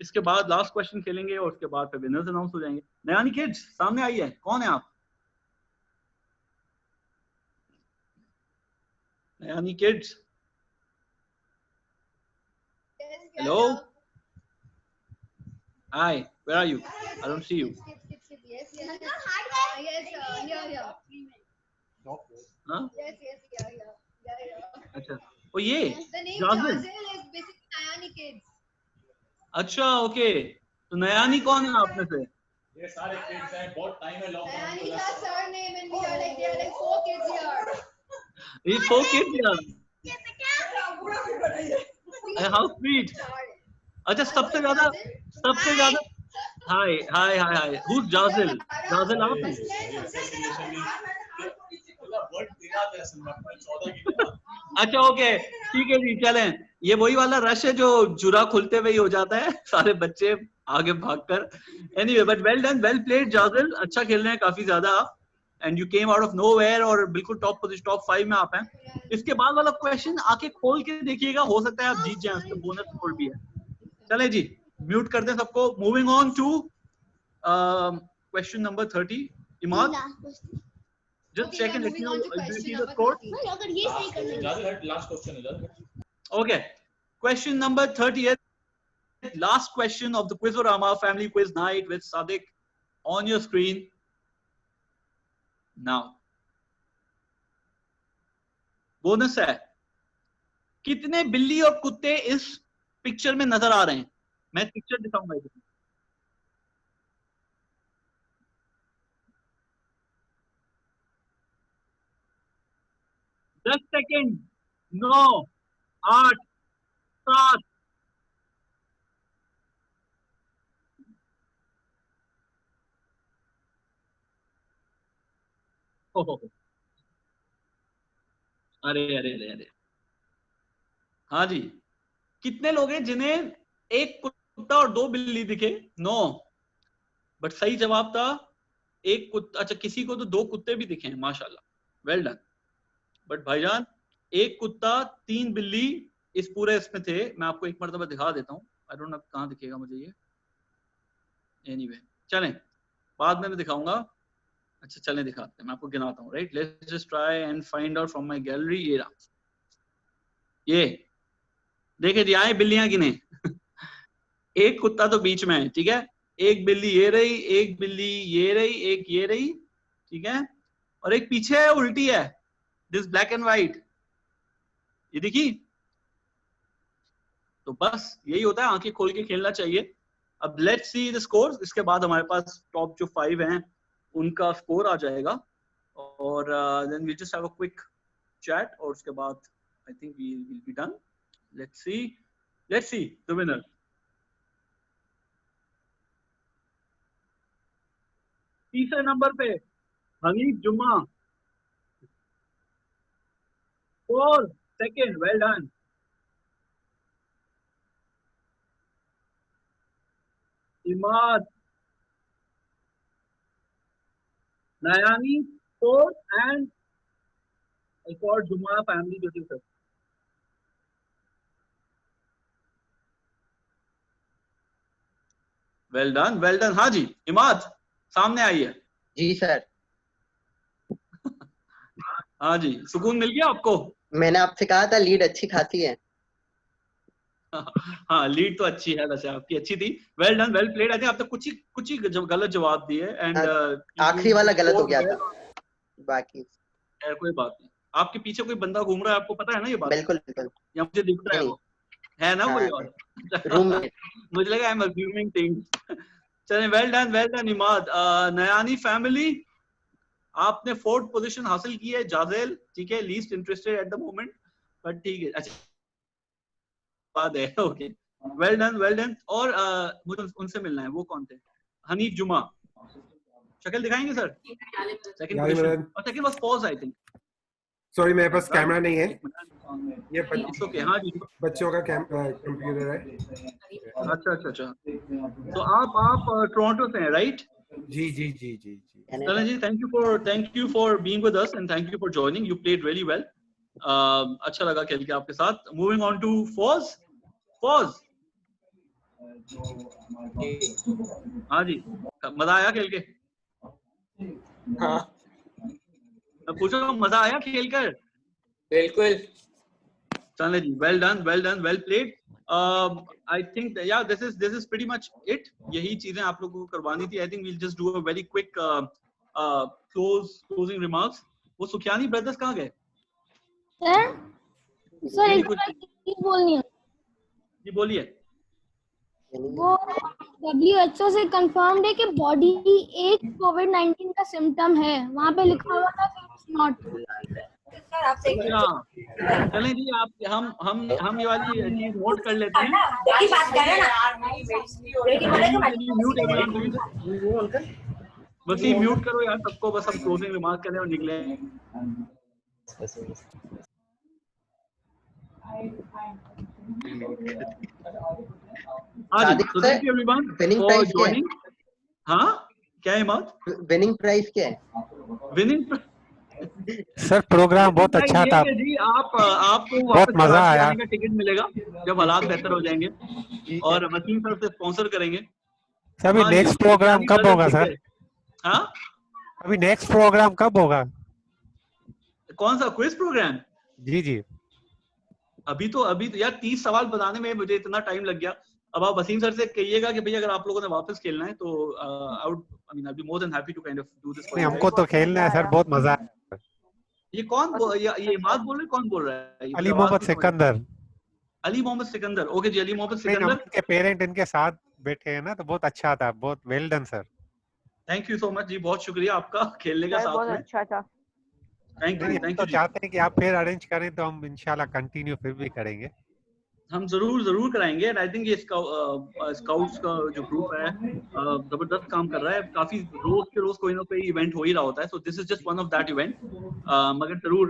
इसके बाद लास्ट क्वेश्चन खेलेंगे और उसके बाद फिर विनर्स अनाउंस हो जाएंगे. नयानी किड्स सामने आई है. कौन है आप? नयानी kids. Hello. Hi. Where are you? I don't see you. Yes, here. Huh? Yes, yeah. अच्छा. ओ ये. The name Jazil. Jazil is basically Nayani Kids. अच्छा, ओके. तो नयानी कौन है आप में से? ये सारे kids हैं, बहुत time है lockdown And he has surname and we are like, there are like 4 kids here. ये 4 kids यार, how sweet. अच्छा सबसे ज्यादा हाय who's Jazil? Jazil आप हैं? अच्छा ओके ठीक है जी, चलें। ये वही वाला रश है जो जुरा खुलते हुए ही हो जाता है, सारे बच्चे आगे भागकर। Anyway but well done, well played Jazil, अच्छा खेल रहे हैं काफी ज्यादा आप, and you came out of nowhere और बिल्कुल टॉप 5 में आप हैं। इसके बाद वाला क्वेश्चन आके खोल के देखिएगा, हो सकता है आप जीत जाएं, उसका बोनस स्कोर भी है। चले जी, म्यूट कर दें सबको। Moving on to question number 30। Imad, just check and let me know, do you see the score? अगर ये सही करना Last question is okay. Question number 30th, last question of the Quizorama Family Quiz Night with Sadiq on your screen now. Bonus है, कितने बिल्ली और कुत्ते इस पिक्चर में नजर आ रहे हैं? मैं पिक्चर दिखाऊंगा। 10 सेकेंड, 9, 8, 7, अरे हाँ जी, कितने लोग हैं जिन्हें एक कुत्ता और 2 बिल्ली दिखे? 9, बट सही जवाब था एक कुत्ता। अच्छा, किसी को तो 2 कुत्ते भी दिखे हैं, माशाल्लाह, वेल डन। बट भाईजान, एक कुत्ता 3 बिल्ली इस पूरे इसमें थे। मैं आपको एक मरतबा दिखा देता हूँ, आई डोंट नो कहाँ दिखेगा मुझे ये। एनीवे चलें, बाद में मैं दिखाऊंगा। अच्छा चलें दिखाते हैं, मैं आपको गिनाता हूँ। Right, let's just try and find out from my gallery. ये देखे जी, आए बिल्लियां गिने। एक कुत्ता तो बीच में है, ठीक है, एक बिल्ली ये रही, एक बिल्ली ये रही, एक ये रही, ठीक है, और एक पीछे है, उल्टी है, दिस ब्लैक एंड व्हाइट, ये देखी। तो बस यही होता है, आंखें खोल के खेलना चाहिए। अब लेट्स सी द स्कोर्स। इसके बाद हमारे पास टॉप जो 5 हैं उनका स्कोर आ जाएगा, और then we just have a quick chat, और उसके बाद I think we will be done. Let's see the winner. तीसरे नंबर पे Hanif Jumma, 4 second, well done. Imad, Nayani 4, and for Jumma family 25। Well done, well done. हाँ जी, इमाद सामने आइए। जी सर। हाँ जी, सुकून मिल गया आपको? मैंने आपसे कहा था लीड अच्छी खासी है। हाँ, लीड तो अच्छी है वैसे, आपकी अच्छी थी। Well done, well played. I think आपने कुछ ही गलत जवाब दिए, एंड आखिरी वाला गलत हो गया था, बाकी कोई बात नहीं। आपके पीछे कोई बंदा घूम रहा है, आपको पता है ना ये बात? बिल्कुल बिल्कुल, या मुझे दिख रहा है वो है ना कोई और? रूम में मुझे लगा आई एम अज्यूमिंग थिंग्स। चलें, वेल डन इमाद। नयानी फैमिली, आपने 4th पोजीशन हासिल की है। जाजेल, ठीक है, least interested at the moment, but ठीक है, अच्छा बात है, ओके, वेल डन। और मुझे उनसे मिलना है, वो कौन थे? हनीफ जुमा, शक्ल दिखाएंगे सर? सेकंड पोजीशन, और second was pause I think. Sorry, मेरे पास कैमरा नहीं है, ये ओके, हाँ जी, बच्चों का कंप्यूटर है। अच्छा। तो आप टोरंटो से हैं, राइट? जी। चलें जी, thank you for being with us, and thank you for joining. You played really well. अच्छा लगा खेल के आपके साथ। मूविंग ऑन टू फौज। हाँ जी, मजा आया खेल के? हाँ, मैं पूछ रहा हूँ, मजा आया खेल कर? बिल्कुल। चलें जी, well done, well played. I think yeah, this is pretty much it. यही चीजें आप लोगों को करवानी थी। I think we'll just do a very quick closing remarks. वो सुखियानी ब्रदर्स कहाँ गए? सर एक बात बोलनी है जी, बोलिए। वो WHO से कंफर्म्ड है कि बॉडी एक कोविड-19 का सिम्टम है, वहाँ पे लिखा हुआ था कि इट्स नॉट। चलें जी, आप हम ये वाली चीज नोट कर लेते हैं। वसीम म्यूट करो यार सबको, बस हम क्लोजिंग रिमार्क करें और निकले। हाँ क्या है बात? विनिंग प्राइस क्या है? विनिंग सर प्रोग्राम बहुत अच्छा था जी। आपको बहुत मजा आया। टिकट मिलेगा जब हालात बेहतर हो जाएंगे और वसीम सर से स्पॉन्सर करेंगे। सर अभी नेक्स्ट प्रोग्राम कब होगा सर? हाँ अभी नेक्स्ट प्रोग्राम कब होगा? कौन सा क्विज प्रोग्राम? जी जी अभी तो यार 30 सवाल बताने में मुझे इतना टाइम लग गया। अब आप वसीम सर से कहिएगा कि भैया अगर आप लोगों ने वापस खेलना है तो I mean I be more than happy to kind of do this. हमको तो खेलना है सर, बहुत मजा आया। ये बात बोल रहे, कौन बोल रहा है? अली मोहम्मद सिकंदर। अली मोहम्मद सिकंदर, ओके जी। अली मोहम्मद सिकंदर के पेरेंट इनके साथ बैठे हैं ना, तो बहुत अच्छा था, बहुत well done sir. Thank you so much जी, बहुत शुक्रिया आपका खेलने का साथ में। बहुत अच्छा था। थैंक यू तो चाहते हैं कि आप फिर अरेंज करें तो हम इंशाल्लाह कंटिन्यू फिर भी करेंगे। हम जरूर कराएंगे। एंड आई थिंक ये स्काउट्स का जो ग्रुप है जबरदस्त काम कर रहा है। काफी रोज कोई ना कोई इवेंट हो ही रहा होता है। So this is just one of that event. मगर जरूर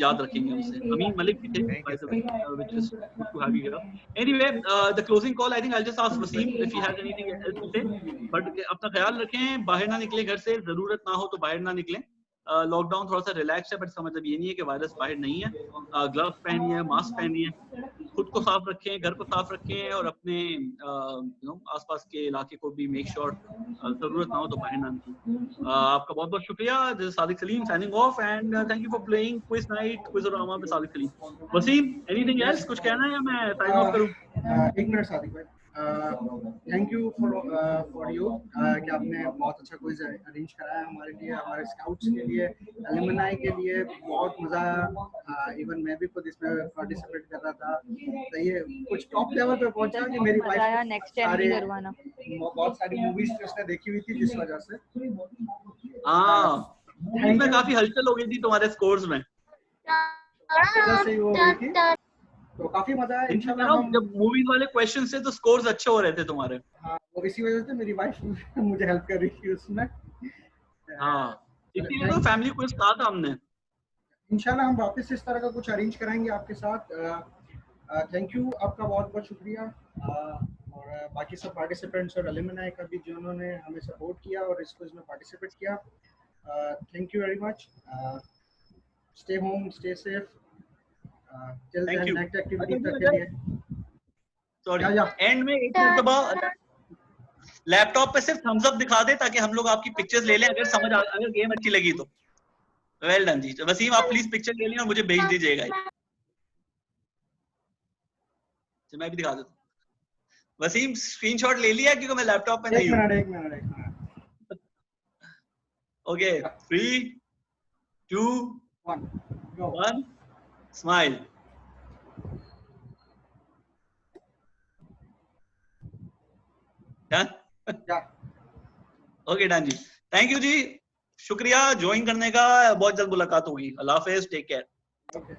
याद रखेंगे उसे। अमीन मलिक भी थे, which is good to have you here. Anyway the closing call, I think I just ask Wasim if he has anything else to say. But अपना ख्याल रखें, बाहर ना निकले घर से, जरूरत ना हो तो बाहर ना निकलें। लॉकडाउन थोड़ा सा रिलैक्स है, बट इसका मतलब ये नहीं है कि वायरस बाहर नहीं है। ग्लव्स पहनिए, मास्क पहनिए, खुद को साफ रखें, घर को साफ रखें और अपने आसपास के इलाके को भी मेक श्योर जरूरत ना हो तो बाहर ना निकलें। आपका बहुत बहुत शुक्रिया। This is Sadiq Saleem signing off and thank you for playing quiz night Quizorama with Sadiq Saleem. Wasim anything else, कुछ कहना है या मैं साइन ऑफ करूं? एक मिनट सादिक भाई, थैंक यू फॉर यू कि आपने बहुत अच्छा क्विज अरेंज कराया हमारे लिए, हमारे स्काउट्स के लिए, एलुमनाई के लिए। बहुत मजा आया। इवन मैं भी खुद इसमें पार्टिसिपेट कर रहा था। तो ये कुछ टॉप लेवल पे पहुंचा कि मेरी वाइफ नेक्स्ट टाइम भी करवाना। बहुत सारी मूवीज उसने देखी हुई थी जिस वजह से। इसमें काफी हलचल हो गई थी तुम्हारे स्कोर्स में। से वो हुई थी तो काफी मजा आया। इंशाल्लाह जब मूवीज वाले क्वेश्चन से तो स्कोर्स अच्छे हो रहे थे तुम्हारे। हाँ, वो इसी वजह से मेरी वाइफ मुझे हेल्प कर रही थी उसमें। हाँ, इसीलिए तो फैमिली क्विज कहा था हमने। इंशाल्लाह हम वापस इस तरह का कुछ अरेंज कराएंगे आपके साथ। थैंक यू, आपका बहुत बहुत शुक्रिया। और बाकी सब पार्टिसिपेंट्स और एलुमनाई का भी जिन्होंने हमें सपोर्ट किया और इस क्विज में पार्टिसिपेट किया, thank you very much. Stay home, stay safe. Next activity तक के लिए सॉरी, एंड में एक मर्तबा लैपटॉप पे सिर्फ थम्स अप दिखा दे ताकि हम लोग आपकी पिक्चर्स ले लें अगर गेम अच्छी लगी तो। वेल डन जी। वसीम आप प्लीज पिक्चर ले लें और मुझे भेज दीजिएगा। मैं भी दिखा देता हूँ। वसीम स्क्रीनशॉट ले लिया क्योंकि मैं लैपटॉप पे नहीं हूँ। एक minute okay 3 2 1 smile. Okay done जी, थैंक यू जी, शुक्रिया ज्वाइन करने का। बहुत जल्द मुलाकात होगी। अल्लाह हाफिज, टेक केयर। ओके,